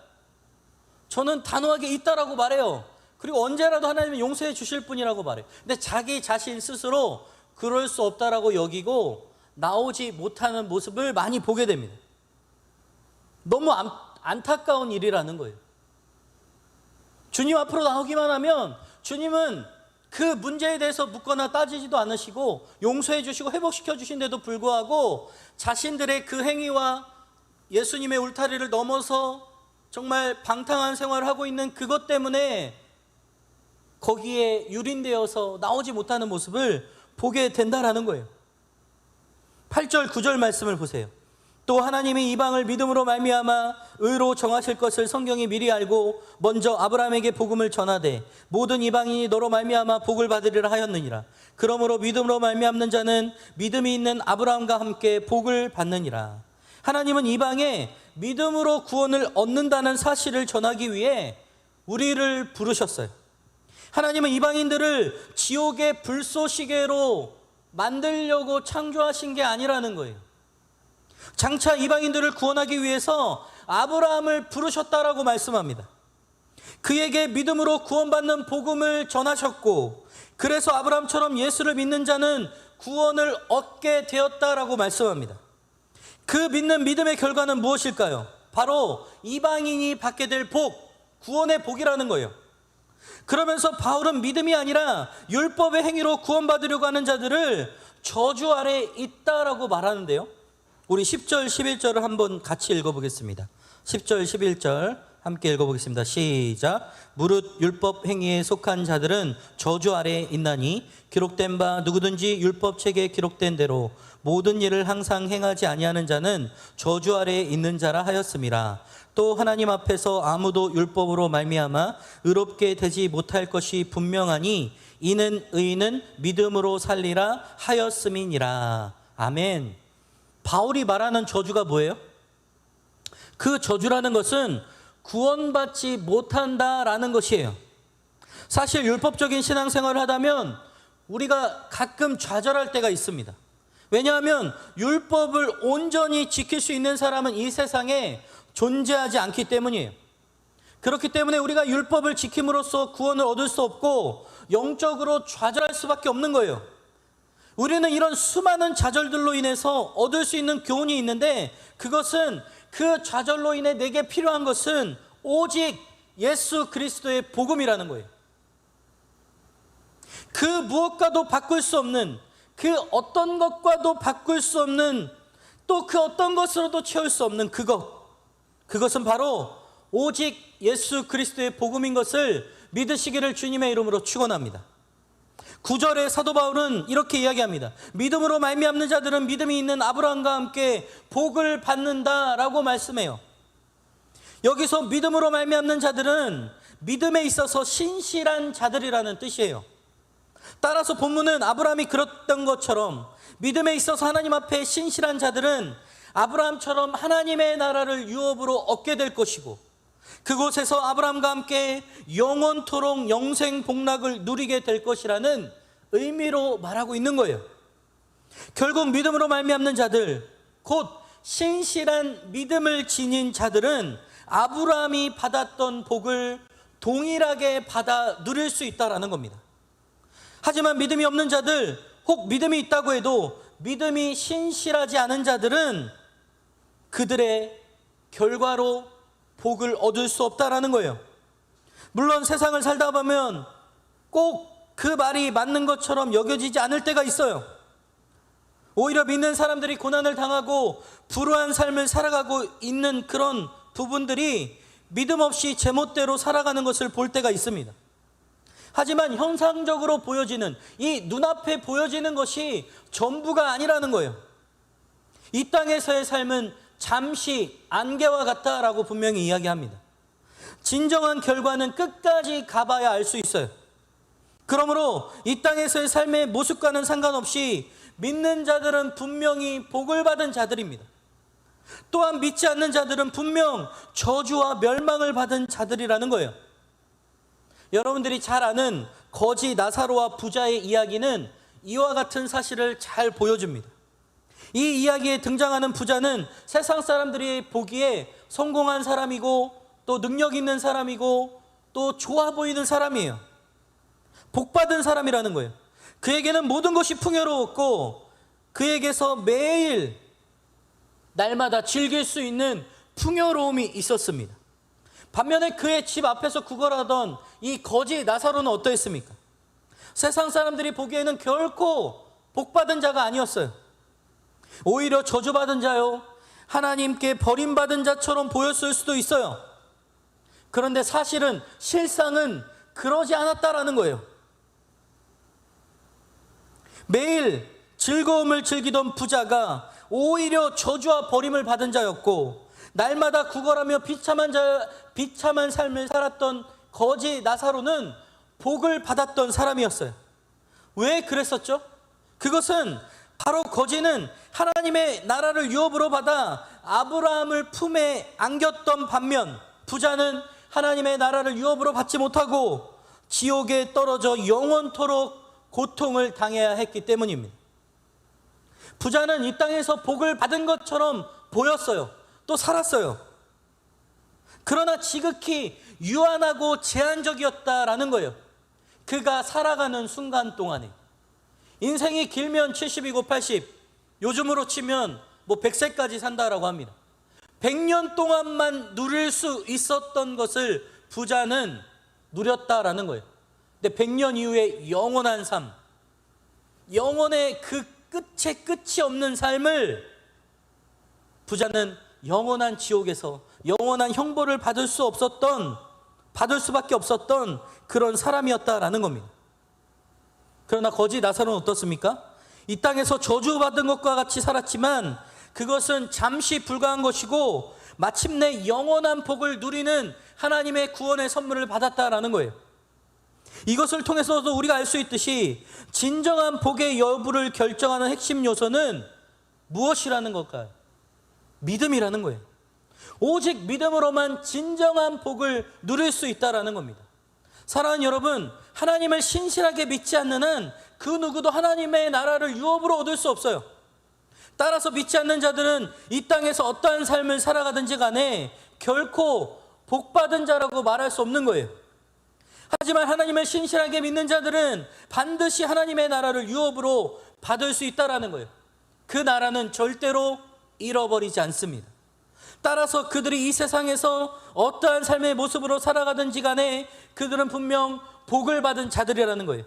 저는 단호하게 있다라고 말해요. 그리고 언제라도 하나님은 용서해 주실 분이라고 말해요. 근데 자기 자신 스스로 그럴 수 없다라고 여기고 나오지 못하는 모습을 많이 보게 됩니다. 너무 안타까운 일이라는 거예요. 주님 앞으로 나오기만 하면 주님은 그 문제에 대해서 묻거나 따지지도 않으시고 용서해 주시고 회복시켜 주신데도 불구하고 자신들의 그 행위와 예수님의 울타리를 넘어서 정말 방탕한 생활을 하고 있는 그것 때문에 거기에 유린되어서 나오지 못하는 모습을 보게 된다라는 거예요. 8절 9절 말씀을 보세요. 또 하나님이 이방을 믿음으로 말미암아 의로 정하실 것을 성경이 미리 알고 먼저 아브라함에게 복음을 전하되 모든 이방인이 너로 말미암아 복을 받으리라 하였느니라. 그러므로 믿음으로 말미암는 자는 믿음이 있는 아브라함과 함께 복을 받느니라. 하나님은 이방에 믿음으로 구원을 얻는다는 사실을 전하기 위해 우리를 부르셨어요. 하나님은 이방인들을 지옥의 불쏘시개로 만들려고 창조하신 게 아니라는 거예요. 장차 이방인들을 구원하기 위해서 아브라함을 부르셨다라고 말씀합니다. 그에게 믿음으로 구원받는 복음을 전하셨고, 그래서 아브라함처럼 예수를 믿는 자는 구원을 얻게 되었다라고 말씀합니다. 그 믿는 믿음의 결과는 무엇일까요? 바로 이방인이 받게 될 복, 구원의 복이라는 거예요. 그러면서 바울은 믿음이 아니라 율법의 행위로 구원받으려고 하는 자들을 저주 아래 있다라고 말하는데요. 우리 10절 11절을 한번 같이 읽어보겠습니다. 10절 11절 함께 읽어보겠습니다. 시작. 무릇 율법 행위에 속한 자들은 저주 아래에 있나니 기록된 바 누구든지 율법책에 기록된 대로 모든 일을 항상 행하지 아니하는 자는 저주 아래에 있는 자라 하였음이라. 또 하나님 앞에서 아무도 율법으로 말미암아 의롭게 되지 못할 것이 분명하니 이는 의인은 믿음으로 살리라 하였음이니라. 아멘. 바울이 말하는 저주가 뭐예요? 그 저주라는 것은 구원받지 못한다라는 것이에요. 사실 율법적인 신앙생활을 하다면 우리가 가끔 좌절할 때가 있습니다. 왜냐하면 율법을 온전히 지킬 수 있는 사람은 이 세상에 존재하지 않기 때문이에요. 그렇기 때문에 우리가 율법을 지킴으로써 구원을 얻을 수 없고 영적으로 좌절할 수밖에 없는 거예요. 우리는 이런 수많은 좌절들로 인해서 얻을 수 있는 교훈이 있는데, 그것은 그 좌절로 인해 내게 필요한 것은 오직 예수 그리스도의 복음이라는 거예요. 그 무엇과도 바꿀 수 없는, 그 어떤 것과도 바꿀 수 없는, 또 그 어떤 것으로도 채울 수 없는 그것은 바로 오직 예수 그리스도의 복음인 것을 믿으시기를 주님의 이름으로 축원합니다. 9절에 사도 바울은 이렇게 이야기합니다. 믿음으로 말미암는 자들은 믿음이 있는 아브라함과 함께 복을 받는다라고 말씀해요. 여기서 믿음으로 말미암는 자들은 믿음에 있어서 신실한 자들이라는 뜻이에요. 따라서 본문은 아브라함이 그랬던 것처럼 믿음에 있어서 하나님 앞에 신실한 자들은 아브라함처럼 하나님의 나라를 유업으로 얻게 될 것이고, 그곳에서 아브라함과 함께 영원토록 영생 복락을 누리게 될 것이라는 의미로 말하고 있는 거예요. 결국 믿음으로 말미암는 자들, 곧 신실한 믿음을 지닌 자들은 아브라함이 받았던 복을 동일하게 받아 누릴 수 있다라는 겁니다. 하지만 믿음이 없는 자들, 혹 믿음이 있다고 해도 믿음이 신실하지 않은 자들은 그들의 결과로 복을 얻을 수 없다라는 거예요. 물론 세상을 살다 보면 꼭 그 말이 맞는 것처럼 여겨지지 않을 때가 있어요. 오히려 믿는 사람들이 고난을 당하고 불우한 삶을 살아가고 있는 그런 부분들이 믿음 없이 제멋대로 살아가는 것을 볼 때가 있습니다. 하지만 형상적으로 보여지는, 이 눈앞에 보여지는 것이 전부가 아니라는 거예요. 이 땅에서의 삶은 잠시 안개와 같다라고 분명히 이야기합니다. 진정한 결과는 끝까지 가봐야 알 수 있어요. 그러므로 이 땅에서의 삶의 모습과는 상관없이 믿는 자들은 분명히 복을 받은 자들입니다. 또한 믿지 않는 자들은 분명 저주와 멸망을 받은 자들이라는 거예요. 여러분들이 잘 아는 거지 나사로와 부자의 이야기는 이와 같은 사실을 잘 보여줍니다. 이 이야기에 등장하는 부자는 세상 사람들이 보기에 성공한 사람이고 또 능력 있는 사람이고 또 좋아 보이는 사람이에요. 복받은 사람이라는 거예요. 그에게는 모든 것이 풍요로웠고 그에게서 매일 날마다 즐길 수 있는 풍요로움이 있었습니다. 반면에 그의 집 앞에서 구걸하던 이 거지 나사로는 어떠했습니까? 세상 사람들이 보기에는 결코 복받은 자가 아니었어요. 오히려 저주받은 자요, 하나님께 버림받은 자처럼 보였을 수도 있어요. 그런데 사실은 실상은 그러지 않았다라는 거예요. 매일 즐거움을 즐기던 부자가 오히려 저주와 버림을 받은 자였고, 날마다 구걸하며 비참한 삶을 살았던 거지 나사로는 복을 받았던 사람이었어요. 왜 그랬었죠? 그것은 바로 거지는 하나님의 나라를 유업으로 받아 아브라함을 품에 안겼던 반면, 부자는 하나님의 나라를 유업으로 받지 못하고 지옥에 떨어져 영원토록 고통을 당해야 했기 때문입니다. 부자는 이 땅에서 복을 받은 것처럼 보였어요. 또 살았어요. 그러나 지극히 유한하고 제한적이었다라는 거예요. 그가 살아가는 순간 동안에. 인생이 길면 70이고 80, 요즘으로 치면 100세까지 산다라고 합니다. 100년 동안만 누릴 수 있었던 것을 부자는 누렸다라는 거예요. 근데 100년 이후에 영원한 삶, 영원의 그 끝이 없는 삶을 부자는 영원한 지옥에서 영원한 형벌을 받을 수밖에 없었던 그런 사람이었다라는 겁니다. 그러나 거지 나사로는 어떻습니까? 이 땅에서 저주받은 것과 같이 살았지만 그것은 잠시 불과한 것이고 마침내 영원한 복을 누리는 하나님의 구원의 선물을 받았다라는 거예요. 이것을 통해서도 우리가 알 수 있듯이 진정한 복의 여부를 결정하는 핵심 요소는 무엇이라는 걸까요? 믿음이라는 거예요. 오직 믿음으로만 진정한 복을 누릴 수 있다라는 겁니다. 사랑하는 여러분, 하나님을 신실하게 믿지 않는 한 그 누구도 하나님의 나라를 유업으로 얻을 수 없어요. 따라서 믿지 않는 자들은 이 땅에서 어떠한 삶을 살아가든지 간에 결코 복받은 자라고 말할 수 없는 거예요. 하지만 하나님을 신실하게 믿는 자들은 반드시 하나님의 나라를 유업으로 받을 수 있다라는 거예요. 그 나라는 절대로 잃어버리지 않습니다. 따라서 그들이 이 세상에서 어떠한 삶의 모습으로 살아가든지 간에 그들은 분명 복을 받은 자들이라는 거예요.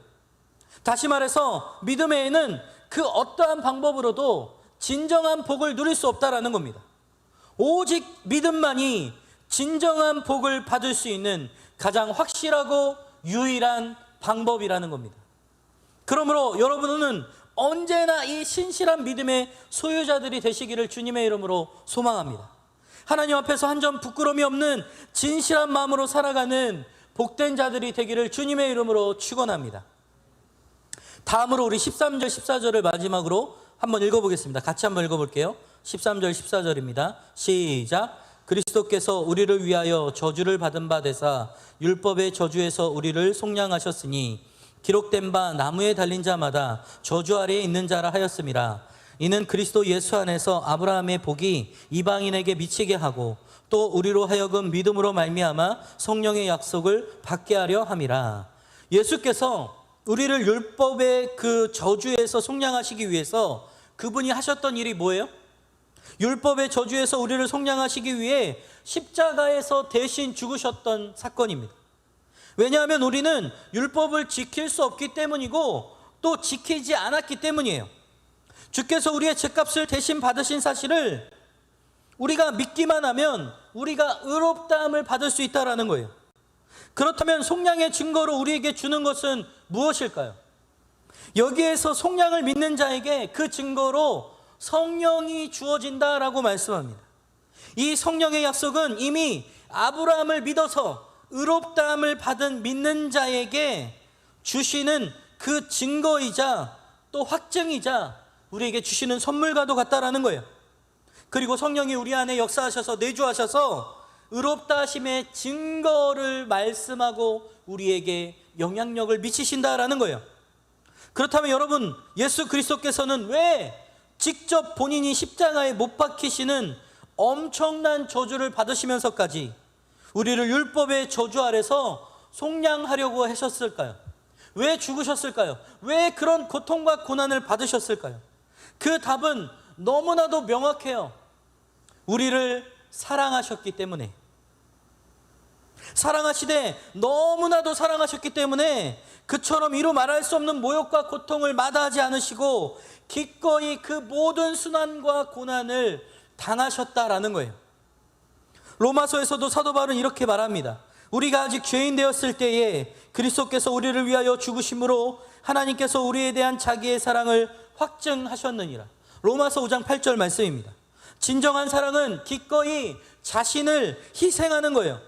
다시 말해서 믿음에는 그 어떠한 방법으로도 진정한 복을 누릴 수 없다라는 겁니다. 오직 믿음만이 진정한 복을 받을 수 있는 가장 확실하고 유일한 방법이라는 겁니다. 그러므로 여러분은 언제나 이 신실한 믿음의 소유자들이 되시기를 주님의 이름으로 소망합니다. 하나님 앞에서 한 점 부끄러움이 없는 진실한 마음으로 살아가는 복된 자들이 되기를 주님의 이름으로 축원합니다. 다음으로 우리 13절 14절을 마지막으로 한번 읽어보겠습니다. 같이 한번 읽어볼게요. 13절 14절입니다. 시작. 그리스도께서 우리를 위하여 저주를 받은 바 되사 율법의 저주에서 우리를 속량하셨으니 기록된 바 나무에 달린 자마다 저주 아래에 있는 자라 하였음이라. 이는 그리스도 예수 안에서 아브라함의 복이 이방인에게 미치게 하고 또 우리로 하여금 믿음으로 말미암아 성령의 약속을 받게 하려 함이라. 예수께서 우리를 율법의 그 저주에서 속량하시기 위해서 그분이 하셨던 일이 뭐예요? 율법의 저주에서 우리를 속량하시기 위해 십자가에서 대신 죽으셨던 사건입니다. 왜냐하면 우리는 율법을 지킬 수 없기 때문이고 또 지키지 않았기 때문이에요. 주께서 우리의 죄값을 대신 받으신 사실을 우리가 믿기만 하면 우리가 의롭다함을 받을 수 있다는 거예요. 그렇다면 속량의 증거로 우리에게 주는 것은 무엇일까요? 여기에서 속량을 믿는 자에게 그 증거로 성령이 주어진다라고 말씀합니다. 이 성령의 약속은 이미 아브라함을 믿어서 의롭다함을 받은 믿는 자에게 주시는 그 증거이자 또 확증이자 우리에게 주시는 선물과도 같다라는 거예요. 그리고 성령이 우리 안에 역사하셔서 내주하셔서 의롭다 하심의 증거를 말씀하고 우리에게 영향력을 미치신다라는 거예요. 그렇다면 여러분, 예수 그리스도께서는 왜 직접 본인이 십자가에 못 박히시는 엄청난 저주를 받으시면서까지 우리를 율법의 저주 아래서 속량하려고 하셨을까요? 왜 죽으셨을까요? 왜 그런 고통과 고난을 받으셨을까요? 그 답은 너무나도 명확해요. 우리를 사랑하셨기 때문에. 사랑하시되 너무나도 사랑하셨기 때문에 그처럼 이루 말할 수 없는 모욕과 고통을 마다하지 않으시고 기꺼이 그 모든 순환과 고난을 당하셨다라는 거예요. 로마서에서도 사도 바울은 이렇게 말합니다. 우리가 아직 죄인 되었을 때에 그리스도께서 우리를 위하여 죽으심으로 하나님께서 우리에 대한 자기의 사랑을 확증하셨느니라. 로마서 5장 8절 말씀입니다. 진정한 사랑은 기꺼이 자신을 희생하는 거예요.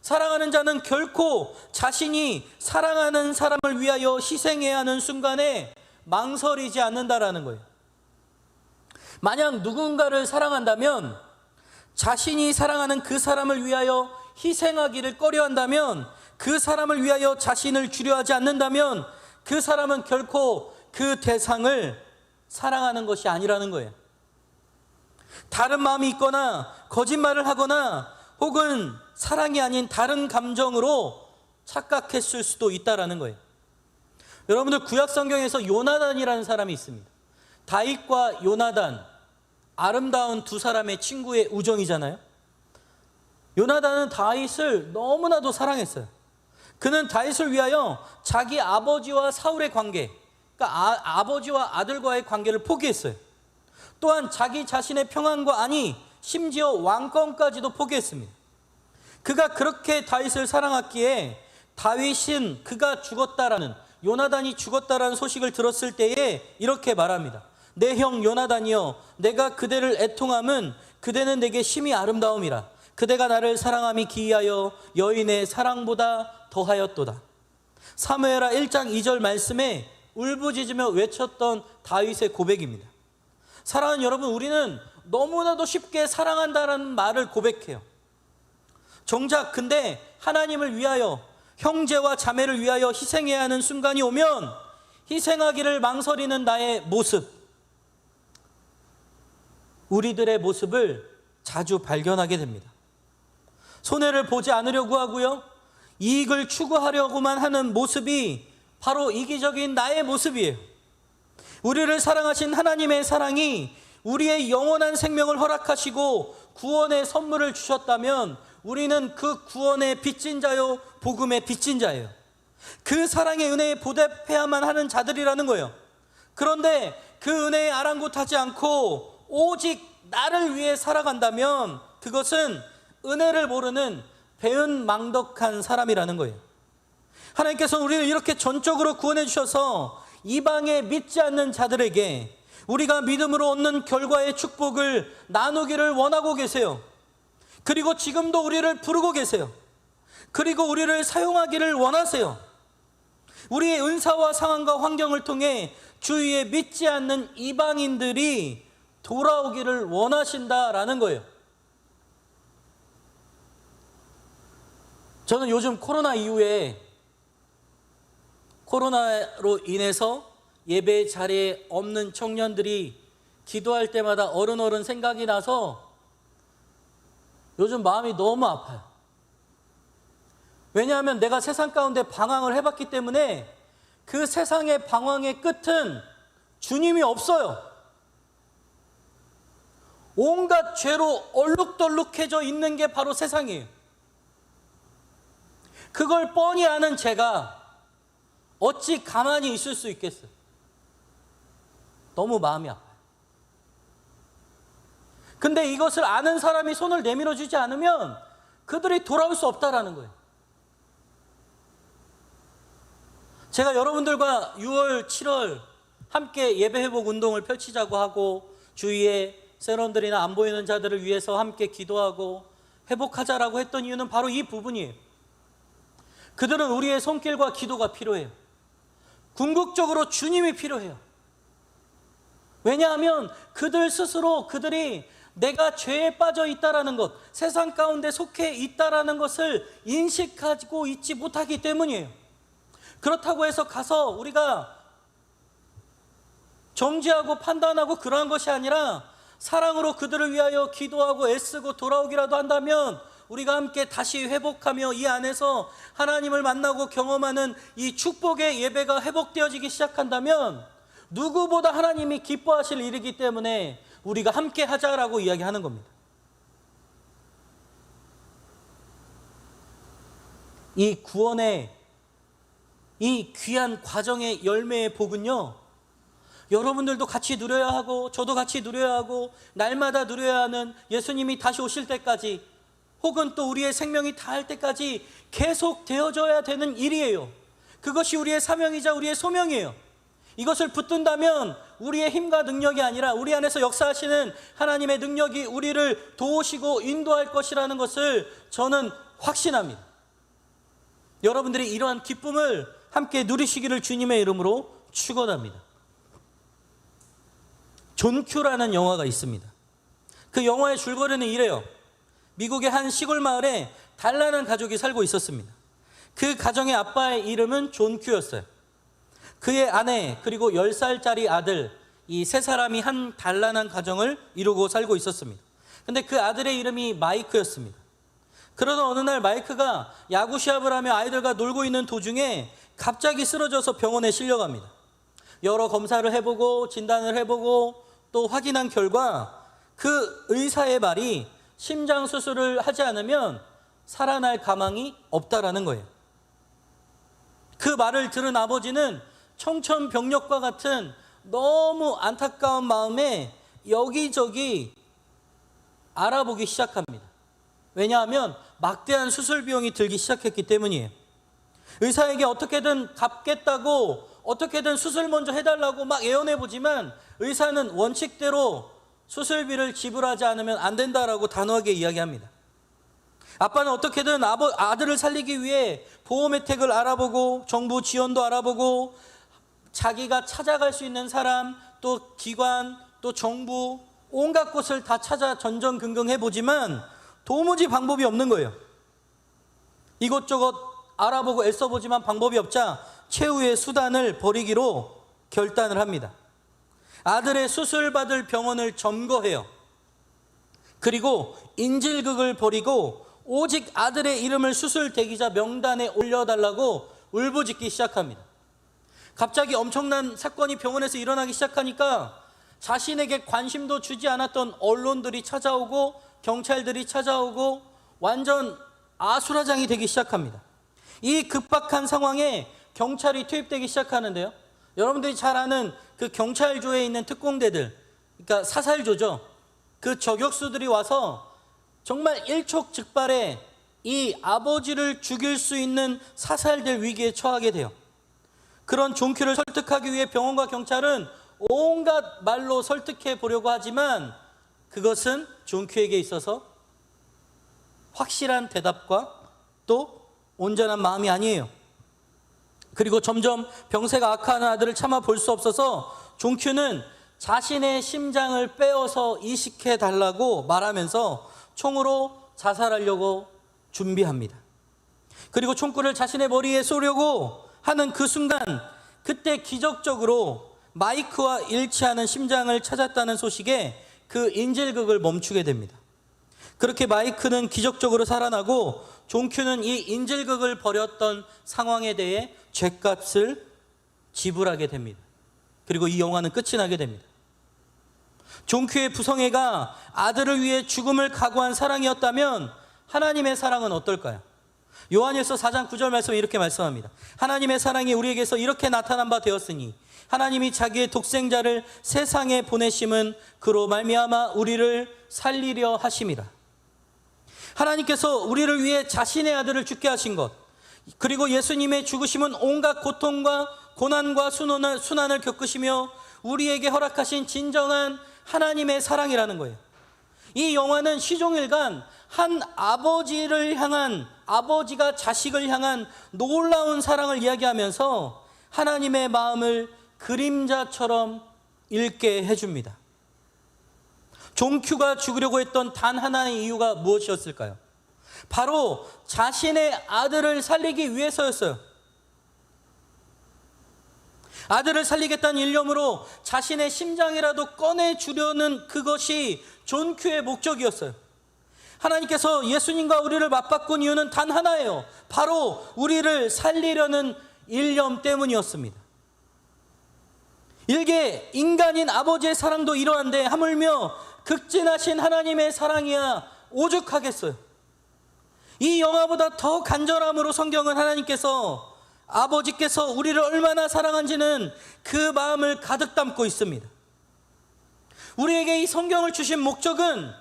사랑하는 자는 결코 자신이 사랑하는 사람을 위하여 희생해야 하는 순간에 망설이지 않는다라는 거예요. 만약 누군가를 사랑한다면 자신이 사랑하는 그 사람을 위하여 희생하기를 꺼려한다면, 그 사람을 위하여 자신을 주려 하지 않는다면 그 사람은 결코 그 대상을 사랑하는 것이 아니라는 거예요. 다른 마음이 있거나 거짓말을 하거나 혹은 사랑이 아닌 다른 감정으로 착각했을 수도 있다라는 거예요. 여러분들 구약 성경에서 요나단이라는 사람이 있습니다. 다윗과 요나단, 아름다운 두 사람의 친구의 우정이잖아요. 요나단은 다윗을 너무나도 사랑했어요. 그는 다윗을 위하여 자기 아버지와 사울의 관계, 그러니까 아버지와 아들과의 관계를 포기했어요. 또한 자기 자신의 평안과 아니 심지어 왕권까지도 포기했습니다. 그가 그렇게 다윗을 사랑했기에 다윗은 그가 죽었다라는, 요나단이 죽었다라는 소식을 들었을 때에 이렇게 말합니다. 내 형 요나단이여, 내가 그대를 애통함은 그대는 내게 심히 아름다움이라. 그대가 나를 사랑함이 기이하여 여인의 사랑보다 더하였도다. 사무엘하 1장 2절 말씀에 울부짖으며 외쳤던 다윗의 고백입니다. 사랑하는 여러분, 우리는 너무나도 쉽게 사랑한다는 말을 고백해요. 정작 근데 하나님을 위하여, 형제와 자매를 위하여 희생해야 하는 순간이 오면 희생하기를 망설이는 나의 모습, 우리들의 모습을 자주 발견하게 됩니다. 손해를 보지 않으려고 하고요, 이익을 추구하려고만 하는 모습이 바로 이기적인 나의 모습이에요. 우리를 사랑하신 하나님의 사랑이 우리의 영원한 생명을 허락하시고 구원의 선물을 주셨다면 우리는 그 구원의 빚진 자요, 복음의 빚진 자예요. 그 사랑의 은혜에 보답해야만 하는 자들이라는 거예요. 그런데 그 은혜에 아랑곳하지 않고 오직 나를 위해 살아간다면 그것은 은혜를 모르는 배은망덕한 사람이라는 거예요. 하나님께서는 우리를 이렇게 전적으로 구원해 주셔서 이방에 믿지 않는 자들에게 우리가 믿음으로 얻는 결과의 축복을 나누기를 원하고 계세요. 그리고 지금도 우리를 부르고 계세요. 그리고 우리를 사용하기를 원하세요. 우리의 은사와 상황과 환경을 통해 주위에 믿지 않는 이방인들이 돌아오기를 원하신다라는 거예요. 저는 요즘 코로나 이후에 코로나로 인해서 예배 자리에 없는 청년들이 기도할 때마다 어른어른 생각이 나서 요즘 마음이 너무 아파요. 왜냐하면 내가 세상 가운데 방황을 해봤기 때문에 그 세상의 방황의 끝은 주님이 없어요. 온갖 죄로 얼룩덜룩해져 있는 게 바로 세상이에요. 그걸 뻔히 아는 제가 어찌 가만히 있을 수 있겠어요? 너무 마음이 아파요. 근데 이것을 아는 사람이 손을 내밀어 주지 않으면 그들이 돌아올 수 없다라는 거예요. 제가 여러분들과 6월, 7월 함께 예배회복 운동을 펼치자고 하고 주위에 세런들이나 안 보이는 자들을 위해서 함께 기도하고 회복하자라고 했던 이유는 바로 이 부분이에요. 그들은 우리의 손길과 기도가 필요해요. 궁극적으로 주님이 필요해요. 왜냐하면 그들 스스로 그들이 내가 죄에 빠져 있다라는 것, 세상 가운데 속해 있다라는 것을 인식하고 있지 못하기 때문이에요. 그렇다고 해서 가서 우리가 정죄하고 판단하고 그러한 것이 아니라 사랑으로 그들을 위하여 기도하고 애쓰고 돌아오기라도 한다면 우리가 함께 다시 회복하며 이 안에서 하나님을 만나고 경험하는 이 축복의 예배가 회복되어지기 시작한다면 누구보다 하나님이 기뻐하실 일이기 때문에 우리가 함께 하자라고 이야기하는 겁니다. 이 구원의 이 귀한 과정의 열매의 복은요, 여러분들도 같이 누려야 하고 저도 같이 누려야 하고 날마다 누려야 하는 예수님이 다시 오실 때까지 혹은 또 우리의 생명이 다할 때까지 계속 되어져야 되는 일이에요. 그것이 우리의 사명이자 우리의 소명이에요. 이것을 붙든다면 우리의 힘과 능력이 아니라 우리 안에서 역사하시는 하나님의 능력이 우리를 도우시고 인도할 것이라는 것을 저는 확신합니다. 여러분들이 이러한 기쁨을 함께 누리시기를 주님의 이름으로 축원합니다. 존 큐라는 영화가 있습니다. 그 영화의 줄거리는 이래요. 미국의 한 시골 마을에 단란한 가족이 살고 있었습니다. 그 가정의 아빠의 이름은 존 큐였어요. 그의 아내 그리고 10살짜리 아들, 이 세 사람이 한 단란한 가정을 이루고 살고 있었습니다. 근데 그 아들의 이름이 마이크였습니다. 그러던 어느 날 마이크가 야구 시합을 하며 아이들과 놀고 있는 도중에 갑자기 쓰러져서 병원에 실려갑니다. 여러 검사를 해보고 진단을 해보고 또 확인한 결과 그 의사의 말이 심장 수술을 하지 않으면 살아날 가망이 없다라는 거예요. 그 말을 들은 아버지는 청천벽력과 같은 너무 안타까운 마음에 여기저기 알아보기 시작합니다. 왜냐하면 막대한 수술 비용이 들기 시작했기 때문이에요. 의사에게 어떻게든 갚겠다고 어떻게든 수술 먼저 해달라고 막 애원해보지만 의사는 원칙대로 수술비를 지불하지 않으면 안 된다라고 단호하게 이야기합니다. 아빠는 어떻게든 아들을 살리기 위해 보험 혜택을 알아보고 정부 지원도 알아보고 자기가 찾아갈 수 있는 사람 또 기관 또 정부 온갖 곳을 다 찾아 전전긍긍해보지만 도무지 방법이 없는 거예요. 이것저것 알아보고 애써보지만 방법이 없자 최후의 수단을 버리기로 결단을 합니다. 아들의 수술받을 병원을 점거해요. 그리고 인질극을 벌이고 오직 아들의 이름을 수술 대기자 명단에 올려달라고 울부짖기 시작합니다. 갑자기 엄청난 사건이 병원에서 일어나기 시작하니까 자신에게 관심도 주지 않았던 언론들이 찾아오고 경찰들이 찾아오고 완전 아수라장이 되기 시작합니다. 이 급박한 상황에 경찰이 투입되기 시작하는데요. 여러분들이 잘 아는 그 경찰조에 있는 특공대들, 그러니까 사살조죠. 그 저격수들이 와서 정말 일촉즉발의 이 아버지를 죽일 수 있는 사살될 위기에 처하게 돼요. 그런 존 큐를 설득하기 위해 병원과 경찰은 온갖 말로 설득해 보려고 하지만 그것은 존 큐에게 있어서 확실한 대답과 또 온전한 마음이 아니에요. 그리고 점점 병세가 악화하는 아들을 참아 볼 수 없어서 존 큐는 자신의 심장을 빼어서 이식해 달라고 말하면서 총으로 자살하려고 준비합니다. 그리고 총구를 자신의 머리에 쏘려고 하는 그 순간, 그때 기적적으로 마이크와 일치하는 심장을 찾았다는 소식에 그 인질극을 멈추게 됩니다. 그렇게 마이크는 기적적으로 살아나고 존 큐는 이 인질극을 벌였던 상황에 대해 죄값을 지불하게 됩니다. 그리고 이 영화는 끝이 나게 됩니다. 종교의 부성애가 아들을 위해 죽음을 각오한 사랑이었다면 하나님의 사랑은 어떨까요? 요한일서 4장 9절 말씀에 이렇게 말씀합니다. 하나님의 사랑이 우리에게서 이렇게 나타난 바 되었으니 하나님이 자기의 독생자를 세상에 보내심은 그로 말미암아 우리를 살리려 하심이라. 하나님께서 우리를 위해 자신의 아들을 죽게 하신 것, 그리고 예수님의 죽으심은 온갖 고통과 고난과 순환을 겪으시며 우리에게 허락하신 진정한 하나님의 사랑이라는 거예요. 이 영화는 시종일관 한 아버지가 자식을 향한 놀라운 사랑을 이야기하면서 하나님의 마음을 그림자처럼 읽게 해줍니다. 종큐가 죽으려고 했던 단 하나의 이유가 무엇이었을까요? 바로 자신의 아들을 살리기 위해서였어요. 아들을 살리겠다는 일념으로 자신의 심장이라도 꺼내주려는 그것이 존큐의 목적이었어요. 하나님께서 예수님과 우리를 맞바꾼 이유는 단 하나예요. 바로 우리를 살리려는 일념 때문이었습니다. 일개 인간인 아버지의 사랑도 이러한데 하물며 극진하신 하나님의 사랑이야 오죽하겠어요. 이 영화보다 더 간절함으로 성경은 하나님께서, 아버지께서 우리를 얼마나 사랑한지는 그 마음을 가득 담고 있습니다. 우리에게 이 성경을 주신 목적은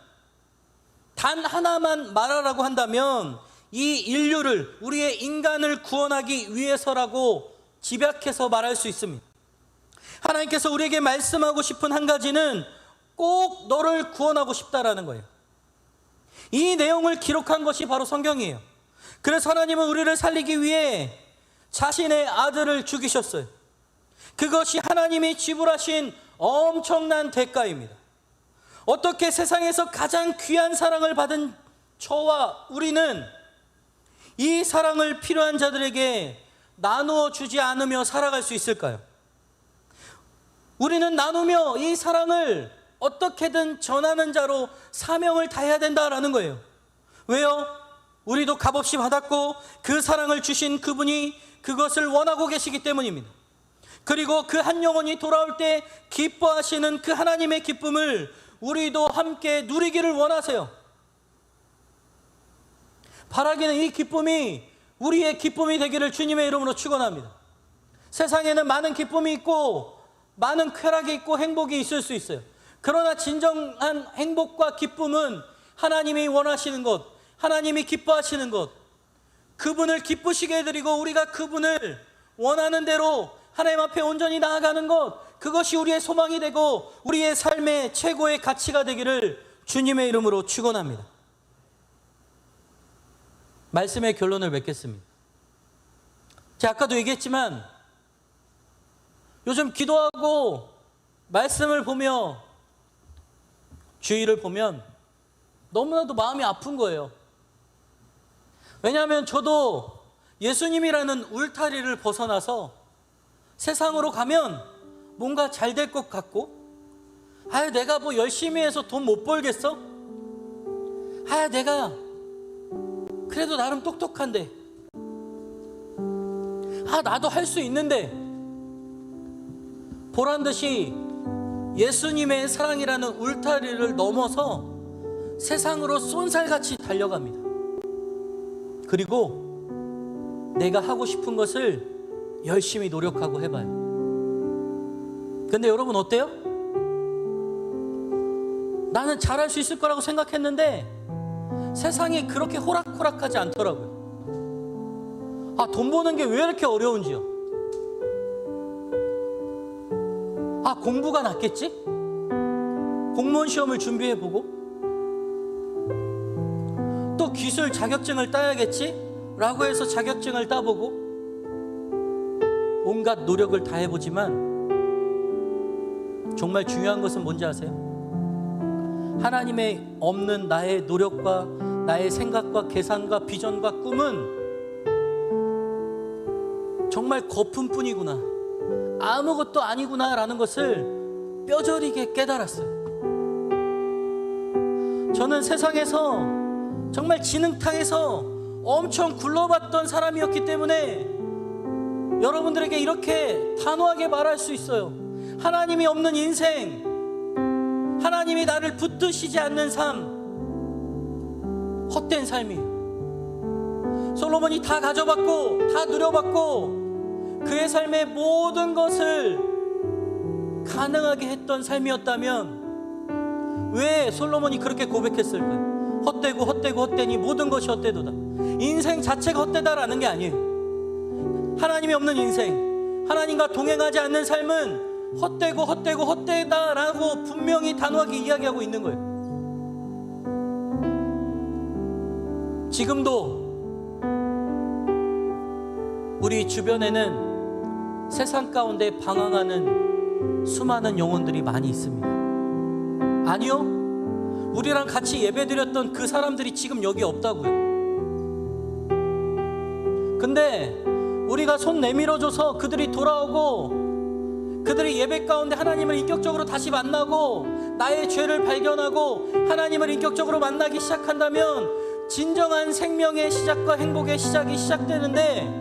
단 하나만 말하라고 한다면 이 인류를, 우리의 인간을 구원하기 위해서라고 집약해서 말할 수 있습니다. 하나님께서 우리에게 말씀하고 싶은 한 가지는 꼭 너를 구원하고 싶다라는 거예요. 이 내용을 기록한 것이 바로 성경이에요. 그래서 하나님은 우리를 살리기 위해 자신의 아들을 죽이셨어요. 그것이 하나님이 지불하신 엄청난 대가입니다. 어떻게 세상에서 가장 귀한 사랑을 받은 저와 우리는 이 사랑을 필요한 자들에게 나누어 주지 않으며 살아갈 수 있을까요? 우리는 나누며 이 사랑을 어떻게든 전하는 자로 사명을 다해야 된다라는 거예요. 왜요? 우리도 값없이 받았고 그 사랑을 주신 그분이 그것을 원하고 계시기 때문입니다. 그리고 그 한 영혼이 돌아올 때 기뻐하시는 그 하나님의 기쁨을 우리도 함께 누리기를 원하세요. 바라기는 이 기쁨이 우리의 기쁨이 되기를 주님의 이름으로 축원합니다. 세상에는 많은 기쁨이 있고 많은 쾌락이 있고 행복이 있을 수 있어요. 그러나 진정한 행복과 기쁨은 하나님이 원하시는 것, 하나님이 기뻐하시는 것, 그분을 기쁘시게 해드리고 우리가 그분을 원하는 대로 하나님 앞에 온전히 나아가는 것, 그것이 우리의 소망이 되고 우리의 삶의 최고의 가치가 되기를 주님의 이름으로 축원합니다. 말씀의 결론을 맺겠습니다. 제가 아까도 얘기했지만 요즘 기도하고 말씀을 보며 주의를 보면 너무나도 마음이 아픈 거예요. 왜냐하면 저도 예수님이라는 울타리를 벗어나서 세상으로 가면 뭔가 잘 될 것 같고, 내가 뭐 열심히 해서 돈 못 벌겠어? 내가 그래도 나름 똑똑한데, 나도 할 수 있는데, 보란 듯이 예수님의 사랑이라는 울타리를 넘어서 세상으로 쏜살같이 달려갑니다. 그리고 내가 하고 싶은 것을 열심히 노력하고 해봐요. 근데 여러분 어때요? 나는 잘할 수 있을 거라고 생각했는데 세상이 그렇게 호락호락하지 않더라고요. 돈 버는 게 왜 이렇게 어려운지요? 공부가 낫겠지? 공무원 시험을 준비해보고 또 기술 자격증을 따야겠지? 라고 해서 자격증을 따보고 온갖 노력을 다 해보지만 정말 중요한 것은 뭔지 아세요? 하나님의 없는 나의 노력과 나의 생각과 계산과 비전과 꿈은 정말 거품뿐이구나, 아무것도 아니구나라는 것을 뼈저리게 깨달았어요. 저는 세상에서 정말 진흙탕에서 엄청 굴러봤던 사람이었기 때문에 여러분들에게 이렇게 단호하게 말할 수 있어요. 하나님이 없는 인생, 하나님이 나를 붙드시지 않는 삶, 헛된 삶이에요. 솔로몬이 다 가져봤고 다 누려봤고 그의 삶의 모든 것을 가능하게 했던 삶이었다면 왜 솔로몬이 그렇게 고백했을까요? 헛되고 헛되고 헛되니 모든 것이 헛되도다. 인생 자체가 헛되다라는 게 아니에요. 하나님이 없는 인생, 하나님과 동행하지 않는 삶은 헛되고 헛되고 헛되다라고 분명히 단호하게 이야기하고 있는 거예요. 지금도 우리 주변에는 세상 가운데 방황하는 수많은 영혼들이 많이 있습니다. 아니요, 우리랑 같이 예배드렸던 그 사람들이 지금 여기 없다고요. 근데 우리가 손 내밀어줘서 그들이 돌아오고 그들이 예배 가운데 하나님을 인격적으로 다시 만나고 나의 죄를 발견하고 하나님을 인격적으로 만나기 시작한다면 진정한 생명의 시작과 행복의 시작이 시작되는데,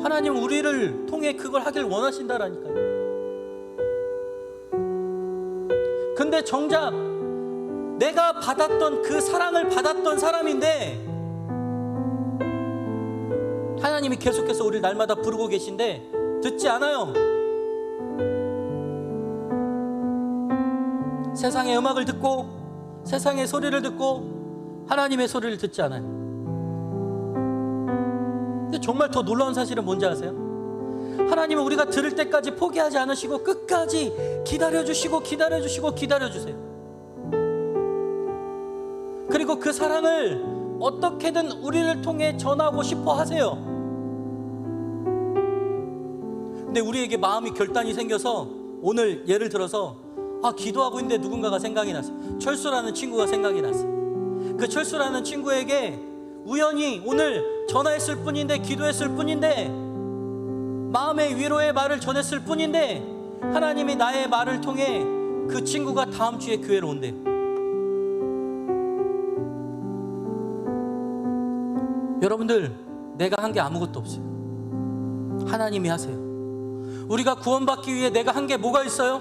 하나님 우리를 통해 그걸 하길 원하신다라니까요. 근데 정작 내가 받았던 그 사랑을 받았던 사람인데 하나님이 계속해서 우리를 날마다 부르고 계신데 듣지 않아요. 세상의 음악을 듣고 세상의 소리를 듣고 하나님의 소리를 듣지 않아요. 근데 정말 더 놀라운 사실은 뭔지 아세요? 하나님은 우리가 들을 때까지 포기하지 않으시고 끝까지 기다려주시고 기다려주시고 기다려주세요. 그리고 그 사랑을 어떻게든 우리를 통해 전하고 싶어 하세요. 근데 우리에게 마음이 결단이 생겨서 오늘 예를 들어서 기도하고 있는데 누군가가 생각이 났어. 철수라는 친구가 생각이 났어. 그 철수라는 친구에게 우연히 오늘 전화했을 뿐인데, 기도했을 뿐인데, 마음의 위로의 말을 전했을 뿐인데 하나님이 나의 말을 통해 그 친구가 다음 주에 교회로 온대요. 여러분들, 내가 한 게 아무것도 없어요. 하나님이 하세요. 우리가 구원받기 위해 내가 한 게 뭐가 있어요?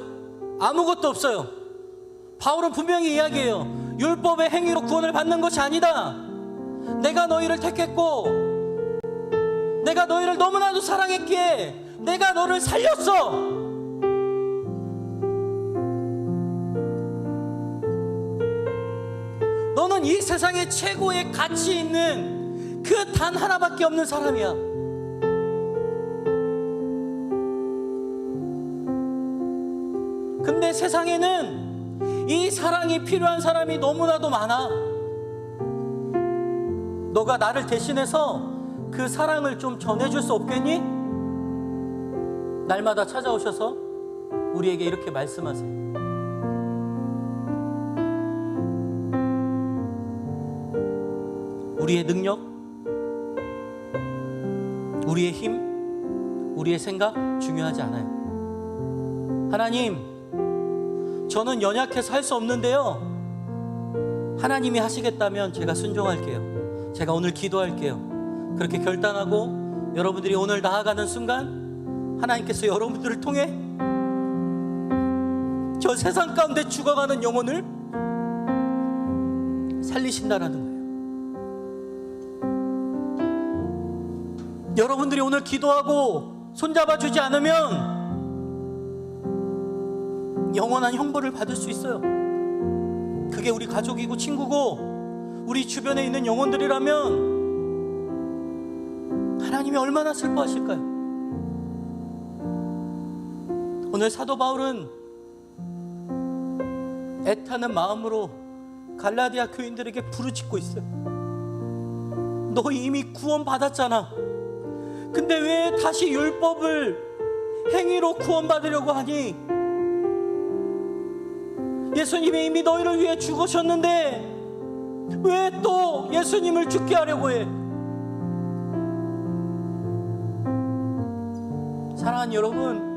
아무것도 없어요. 바울은 분명히 이야기해요. 율법의 행위로 구원을 받는 것이 아니다. 내가 너희를 택했고 내가 너희를 너무나도 사랑했기에 내가 너를 살렸어. 너는 이 세상에 최고의 가치 있는 그 단 하나밖에 없는 사람이야. 근데 세상에는 이 사랑이 필요한 사람이 너무나도 많아. 너가 나를 대신해서 그 사랑을 좀 전해줄 수 없겠니? 날마다 찾아오셔서 우리에게 이렇게 말씀하세요. 우리의 능력, 우리의 힘, 우리의 생각 중요하지 않아요. 하나님, 저는 연약해서 할 수 없는데요, 하나님이 하시겠다면 제가 순종할게요. 제가 오늘 기도할게요. 그렇게 결단하고 여러분들이 오늘 나아가는 순간 하나님께서 여러분들을 통해 저 세상 가운데 죽어가는 영혼을 살리신다라는 거예요. 여러분들이 오늘 기도하고 손잡아주지 않으면 영원한 형벌을 받을 수 있어요. 그게 우리 가족이고 친구고 우리 주변에 있는 영혼들이라면 하나님이 얼마나 슬퍼하실까요? 오늘 사도 바울은 애타는 마음으로 갈라디아 교인들에게 부르짖고 있어요. 너 이미 구원받았잖아. 근데 왜 다시 율법을 행위로 구원받으려고 하니? 예수님이 이미 너희를 위해 죽으셨는데 왜 또 예수님을 죽게 하려고 해? 사랑하는 여러분,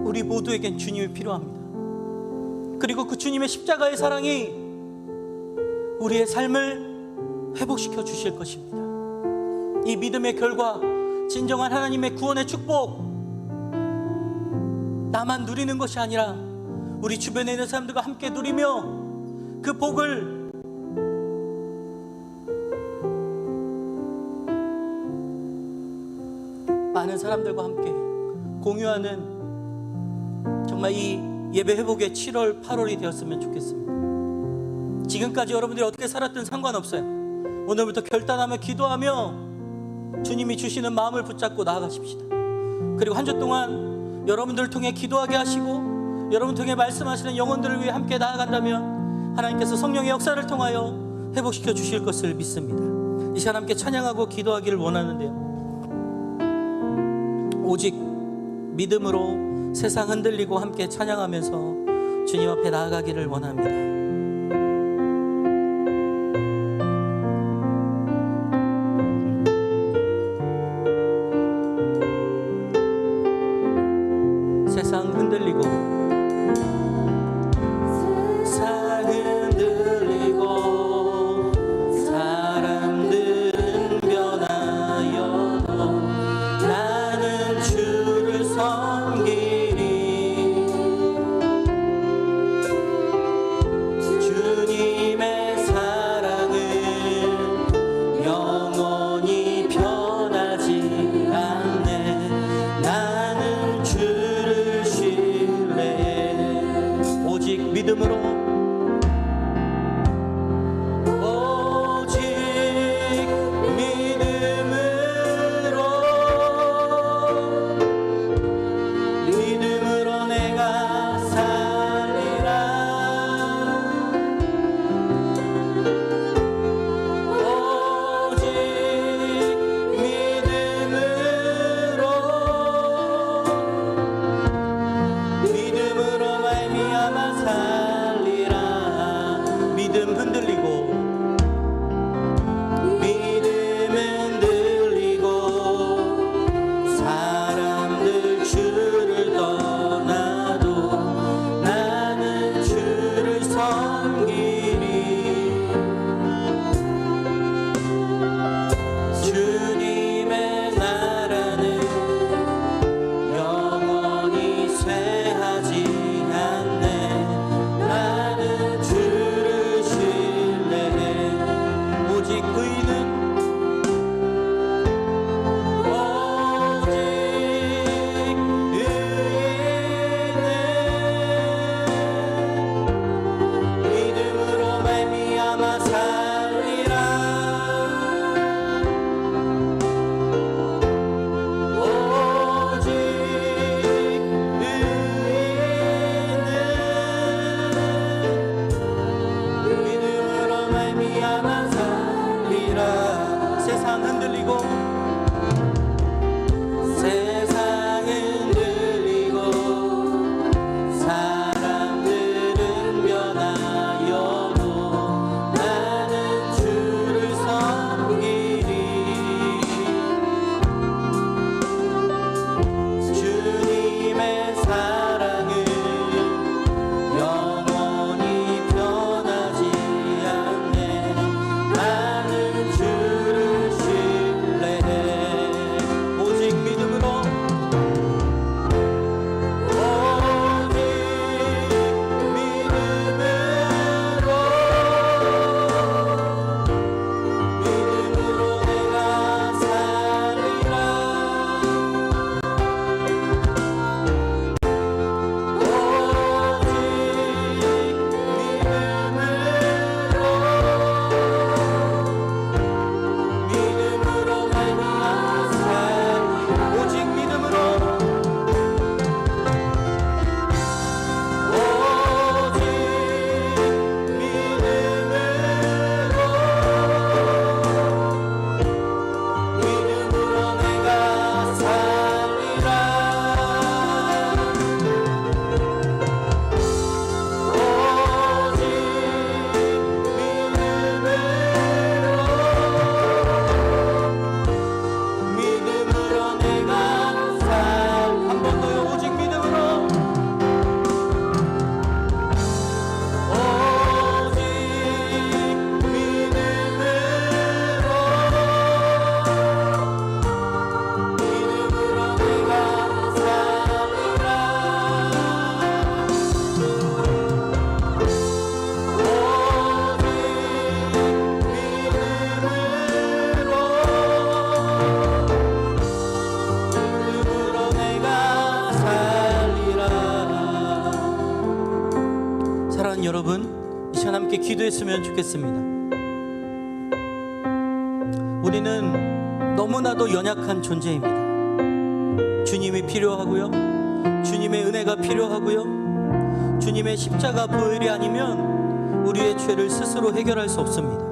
우리 모두에겐 주님이 필요합니다. 그리고 그 주님의 십자가의 사랑이 우리의 삶을 회복시켜 주실 것입니다. 이 믿음의 결과, 진정한 하나님의 구원의 축복, 나만 누리는 것이 아니라 우리 주변에 있는 사람들과 함께 누리며 그 복을 많은 사람들과 함께 공유하는 정말 이 예배 회복의 7월 8월이 되었으면 좋겠습니다. 지금까지 여러분들이 어떻게 살았든 상관없어요. 오늘부터 결단하며 기도하며 주님이 주시는 마음을 붙잡고 나아가십시다. 그리고 한 주 동안 여러분들을 통해 기도하게 하시고 여러분 통해 말씀하시는 영혼들을 위해 함께 나아간다면 하나님께서 성령의 역사를 통하여 회복시켜 주실 것을 믿습니다. 이 시간 함께 찬양하고 기도하기를 원하는데요, 오직 믿음으로 세상 흔들리고 함께 찬양하면서 주님 앞에 나아가기를 원합니다. 세상 흔들리고 사람들은 변하여도 나는 주를 섬기리. 주님의 사랑은 영원히 변하지 않네. 나는 주를 신뢰해. 오직 믿음으로 내가 살리라. 오직 믿음으로 말미암아 살리라. 믿음 흔들리고 사람들 주를 떠나도 나는 주를 섬기리. 주님의 나라는 영원히 쇠하지 않네. 나는 주를 신뢰해. 오직 의는 세상 흔들리고 사람들은 변하여도 나는 주를 섬기리. 주님의 사랑은 영원히 변하지 않네. 나는 주를 신뢰해. 기도했으면 좋겠습니다. 우리는 너무나도 연약한 존재입니다. 주님이 필요하고요, 주님의 은혜가 필요하고요, 주님의 십자가 보혈이 아니면 우리의 죄를 스스로 해결할 수 없습니다.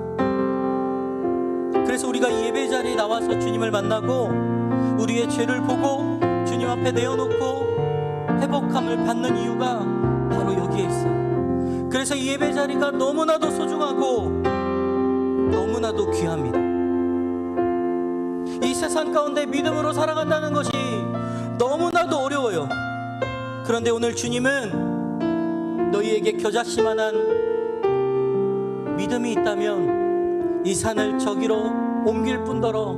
그래서 우리가 이 예배 자리에 나와서 주님을 만나고 우리의 죄를 보고 주님 앞에 내어놓고 회복함을 받는 이유가 바로 여기에 있어요. 그래서 이 예배 자리가 너무나도 소중하고 너무나도 귀합니다. 이 세상 가운데 믿음으로 살아간다는 것이 너무나도 어려워요. 그런데 오늘 주님은 너희에게 겨자씨만한 믿음이 있다면 이 산을 저기로 옮길 뿐더러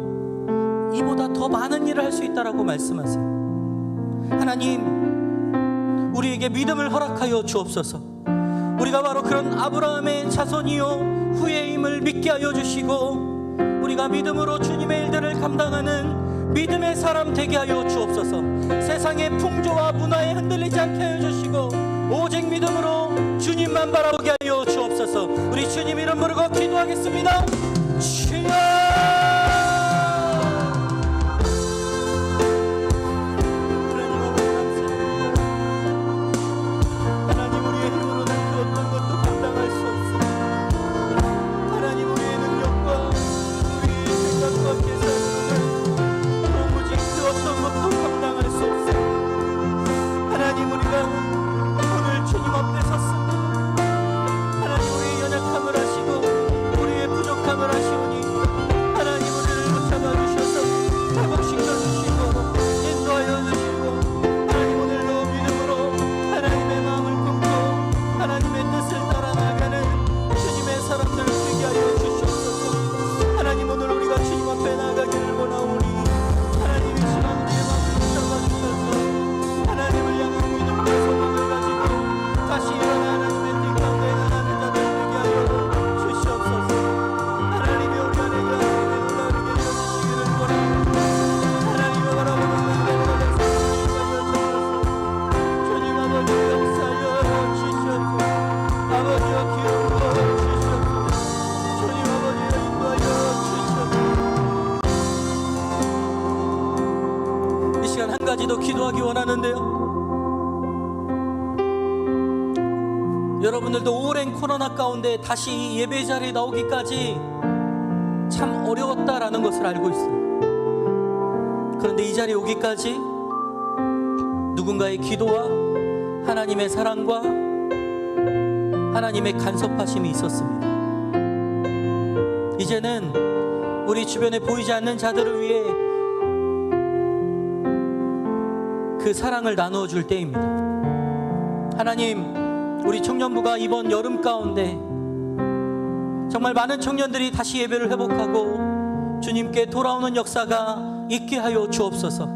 이보다 더 많은 일을 할 수 있다라고 말씀하세요. 하나님, 우리에게 믿음을 허락하여 주옵소서. 우리가 바로 그런 아브라함의 자손이요 후예임을 믿게 하여 주시고 우리가 믿음으로 주님의 일들을 감당하는 믿음의 사람 되게 하여 주옵소서. 세상의 풍조와 문화에 흔들리지 않게 하여 주시고 오직 믿음으로 주님만 바라보게 하여 주옵소서. 우리 주님 이름 부르고 기도하겠습니다. 주여, 한 가지 더 기도하기 원하는데요, 여러분들도 오랜 코로나 가운데 다시 이 예배 자리에 나오기까지 참 어려웠다라는 것을 알고 있어요. 그런데 이 자리에 오기까지 누군가의 기도와 하나님의 사랑과 하나님의 간섭하심이 있었습니다. 이제는 우리 주변에 보이지 않는 자들을 위해 그 사랑을 나누어 줄 때입니다. 하나님, 우리 청년부가 이번 여름 가운데 정말 많은 청년들이 다시 예배를 회복하고 주님께 돌아오는 역사가 있게 하여 주옵소서.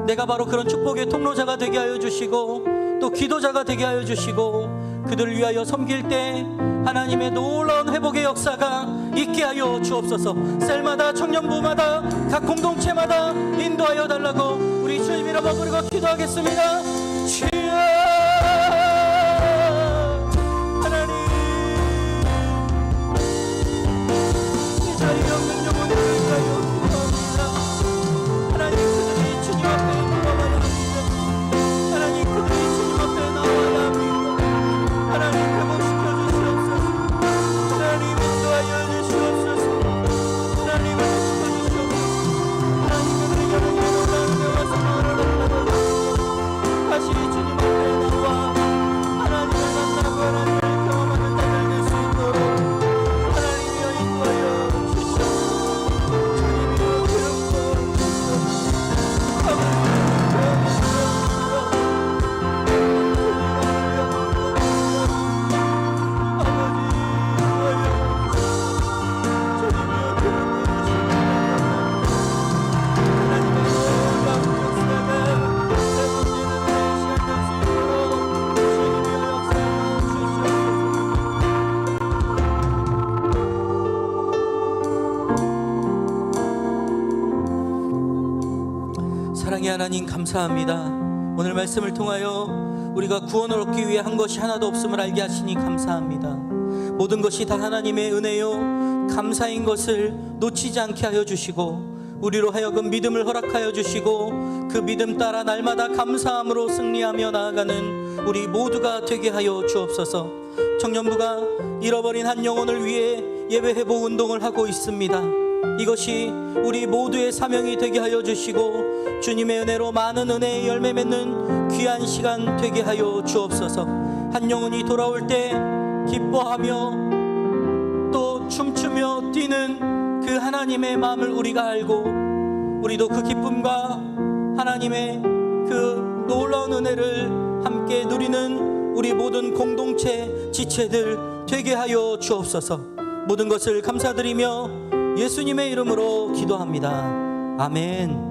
내가 바로 그런 축복의 통로자가 되게 하여 주시고 또 기도자가 되게 하여 주시고 그들을 위하여 섬길 때 하나님의 놀라운 회복의 역사가 있게 하여 주옵소서. 셀마다, 청년부마다, 각 공동체마다 인도하여 달라고 우리 주님 이름 부르고 기도하겠습니다. 주여, 하나님, 이 자리에 없는 영혼을 위하여 기도합니다. 하나님, 그들이 주님 앞에 돌아와야 합니다. 하나님, 그들이 주님 앞에 나와야 합니다. 하나님, 회복시켜 주시옵소서. 하나님, 인도하여 주시옵소서. 하나님, 회복시켜 주시옵소서. 하나님, 그들이 여러분의 놀라운 영화서 나를 다시 주님 앞에 나와 하나님을 만나고 하나님을 경험하는 자들 될 수 있도록 하나님이여 인도하여 주시옵소서. 주님이여 기름부어 주시옵소서. 사랑의 하나님, 감사합니다. 오늘 말씀을 통하여 우리가 구원을 얻기 위해 한 것이 하나도 없음을 알게 하시니 감사합니다. 모든 것이 다 하나님의 은혜요 감사인 것을 놓치지 않게 하여 주시고, 우리로 하여금 믿음을 허락하여 주시고, 그 믿음 따라 날마다 감사함으로 승리하며 나아가는 우리 모두가 되게 하여 주옵소서. 청년부가 잃어버린 한 영혼을 위해 예배 회복 운동을 하고 있습니다. 이것이 우리 모두의 사명이 되게 하여 주시고, 주님의 은혜로 많은 은혜의 열매 맺는 귀한 시간 되게 하여 주옵소서. 한 영혼이 돌아올 때 기뻐하며 또 춤추며 뛰는 그 하나님의 마음을 우리가 알고, 우리도 그 기쁨과 하나님의 그 놀라운 은혜를 함께 누리는 우리 모든 공동체 지체들 되게 하여 주옵소서. 모든 것을 감사드리며 예수님의 이름으로 기도합니다. 아멘.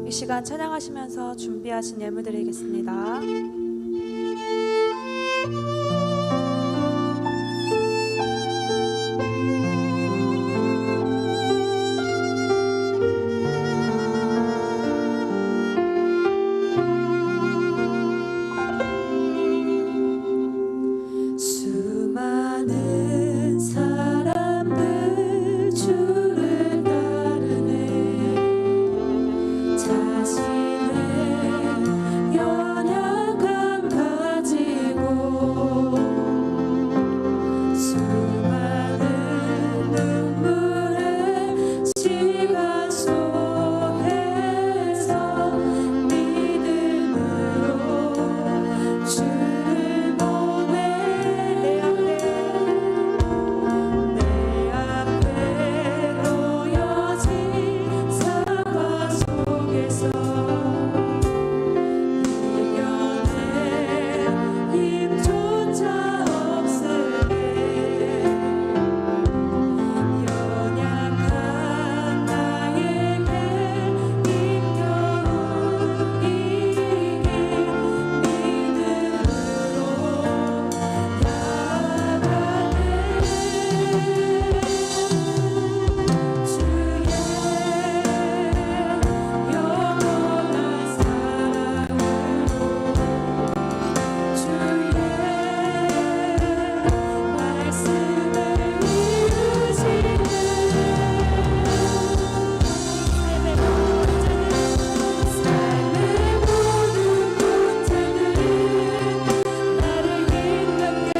이 시간 찬양하시면서 준비하신 예물 드리겠습니다. 수많은 사람들 주를 따르네. 자신의 연약함 가지고 수많은 눈물의 시간 속에서 믿음으로 주를 보내. 내 앞에 놓여진 사과 속에서 이겨낼 힘조차 없을 때 연약한 나에게 힘겨운 이길 믿음으로 나아가네. 주의 영원한 사랑으로 주의 말씀을 이루시네. 삶의 모든 문제는 나를 힘겹게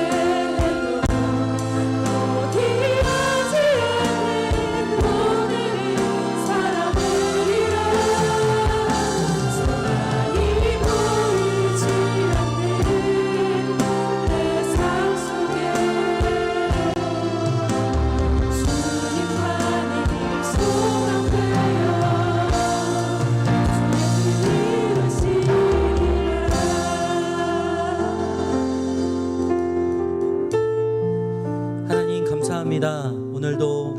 해도 어디하지 않는 오늘이 사랑으리라. 소망이 보이지 않는 내 삶 속에 주님만이 소망되어 주의 이루시리라. 하나님 감사합니다. 오늘도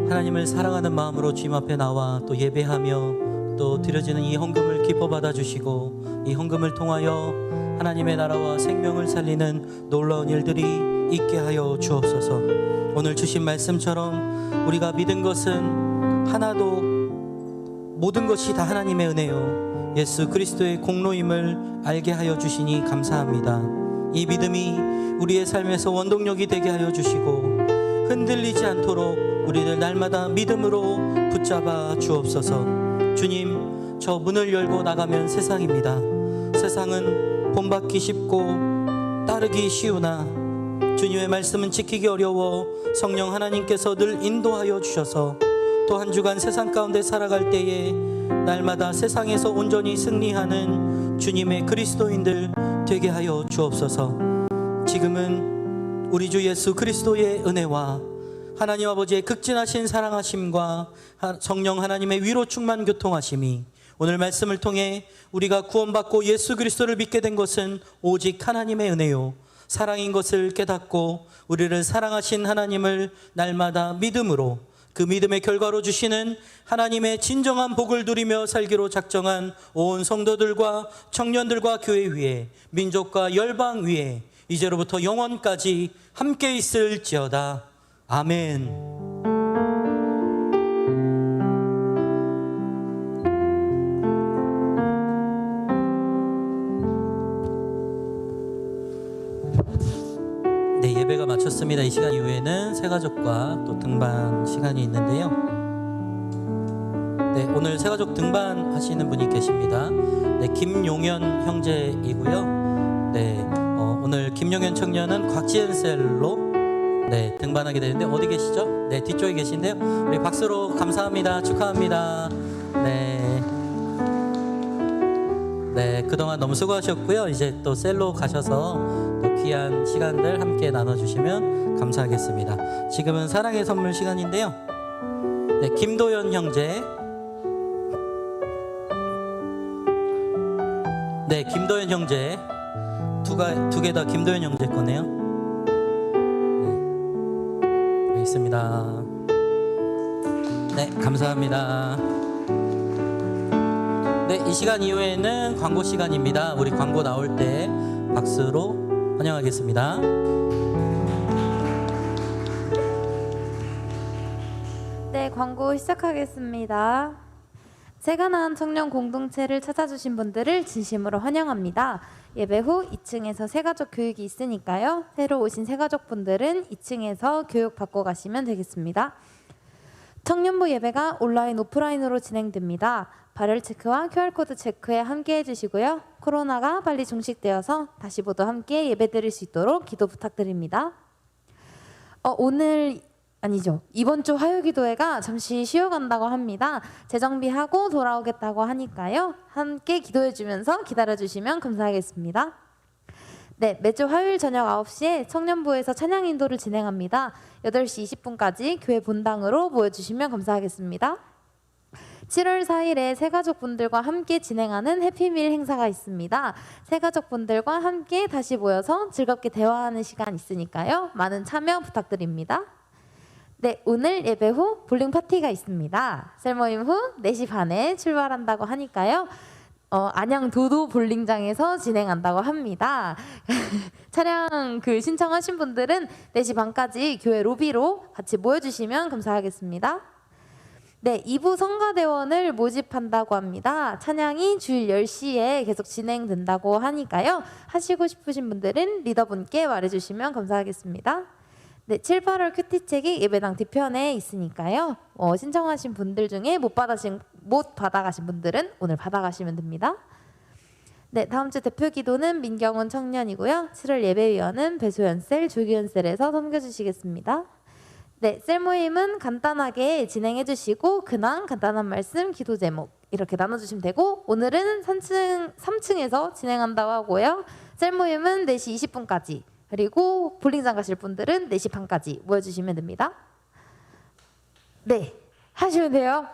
하나님을 사랑하는 마음으로 주님 앞에 나와 또 예배하며 또 드려지는 이 헌금을 기뻐 받아주시고, 이 헌금을 통하여 하나님의 나라와 생명을 살리는 놀라운 일들이 있게 하여 주옵소서. 오늘 주신 말씀처럼 우리가 믿은 것은 하나도, 모든 것이 다 하나님의 은혜요 예수 그리스도의 공로임을 알게 하여 주시니 감사합니다. 이 믿음이 우리의 삶에서 원동력이 되게 하여 주시고, 흔들리지 않도록 우리를 날마다 믿음으로 붙잡아 주옵소서. 주님, 저 문을 열고 나가면 세상입니다. 세상은 본받기 쉽고 따르기 쉬우나 주님의 말씀은 지키기 어려워 성령 하나님께서 늘 인도하여 주셔서 또 한 주간 세상 가운데 살아갈 때에 날마다 세상에서 온전히 승리하는 주님의 그리스도인들 되게 하여 주옵소서. 지금은 우리 주 예수 그리스도의 은혜와 하나님 아버지의 극진하신 사랑하심과 성령 하나님의 위로 충만 교통하심이 오늘 말씀을 통해 우리가 구원받고 예수 그리스도를 믿게 된 것은 오직 하나님의 은혜요 사랑인 것을 깨닫고, 우리를 사랑하신 하나님을 날마다 믿음으로, 그 믿음의 결과로 주시는 하나님의 진정한 복을 누리며 살기로 작정한 온 성도들과 청년들과 교회 위에, 민족과 열방 위에 이제로부터 영원까지 함께 있을지어다. 아멘. 좋습니다. 이 시간 이후에는 새가족과 또 등반 시간이 있는데요. 네, 오늘 새가족 등반 하시는 분이 계십니다. 네, 김용현 형제이고요. 네, 오늘 김용현 청년은 곽지연 셀로 네, 등반하게 되는데 어디 계시죠? 네, 뒤쪽에 계신데요. 우리 박수로 감사합니다. 축하합니다. 네. 네, 그동안 너무 수고하셨고요. 이제 또 셀로 가셔서 또 귀한 시간들 함께 나눠주시면 감사하겠습니다. 지금은 사랑의 선물 시간인데요. 네, 김도현 형제. 네, 김도현 형제. 두 개 다 김도현 형제 거네요. 네, 여기 있습니다. 네, 감사합니다. 네, 이 시간 이후에는 광고 시간입니다. 우리 광고 나올 때 박수로 환영하겠습니다. 네, 광고 시작하겠습니다. 새가 낳은 청년 공동체를 찾아주신 분들을 진심으로 환영합니다. 예배 후 2층에서 새가족 교육이 있으니까요. 새로 오신 새가족분들은 2층에서 교육 받고 가시면 되겠습니다. 청년부 예배가 온라인, 오프라인으로 진행됩니다. 발열 체크와 QR코드 체크에 함께 해주시고요. 코로나가 빨리 종식되어서 다시 모두 함께 예배드릴 수 있도록 기도 부탁드립니다. 이번 주 화요기도회가 잠시 쉬어간다고 합니다. 재정비하고 돌아오겠다고 하니까요. 함께 기도해주면서 기다려주시면 감사하겠습니다. 네, 매주 화요일 저녁 9시에 청년부에서 찬양 인도를 진행합니다. 8시 20분까지 교회 본당으로 모여주시면 감사하겠습니다. 7월 4일에 새가족분들과 함께 진행하는 해피밀 행사가 있습니다. 새가족분들과 함께 다시 모여서 즐겁게 대화하는 시간 있으니까요. 많은 참여 부탁드립니다. 네, 오늘 예배 후 볼링 파티가 있습니다. 셀 모임 후 4시 반에 출발한다고 하니까요. 안양 도도 볼링장에서 진행한다고 합니다. 차량 신청하신 분들은 4시 반까지 교회 로비로 같이 모여주시면 감사하겠습니다. 네, 2부 성가대원을 모집한다고 합니다. 찬양이 주일 10시에 계속 진행된다고 하니까요. 하시고 싶으신 분들은 리더분께 말해주시면 감사하겠습니다. 네, 7, 8월 큐티책이 예배당 뒤편에 있으니까요. 신청하신 분들 중에 못 받아가신 분들은 오늘 받아가시면 됩니다. 네, 다음 주 대표 기도는 민경훈 청년이고요. 7월 예배위원은 배소연 셀, 조규현 셀에서 섬겨주시겠습니다. 네, 셀 모임은 간단하게 진행해 주시고 근황, 간단한 말씀, 기도 제목 이렇게 나눠주시면 되고 오늘은 3층에서 진행한다고 하고요. 셀 모임은 4시 20분까지 그리고 볼링장 가실 분들은 4시 반까지 모여주시면 됩니다. 네, 하시면 돼요.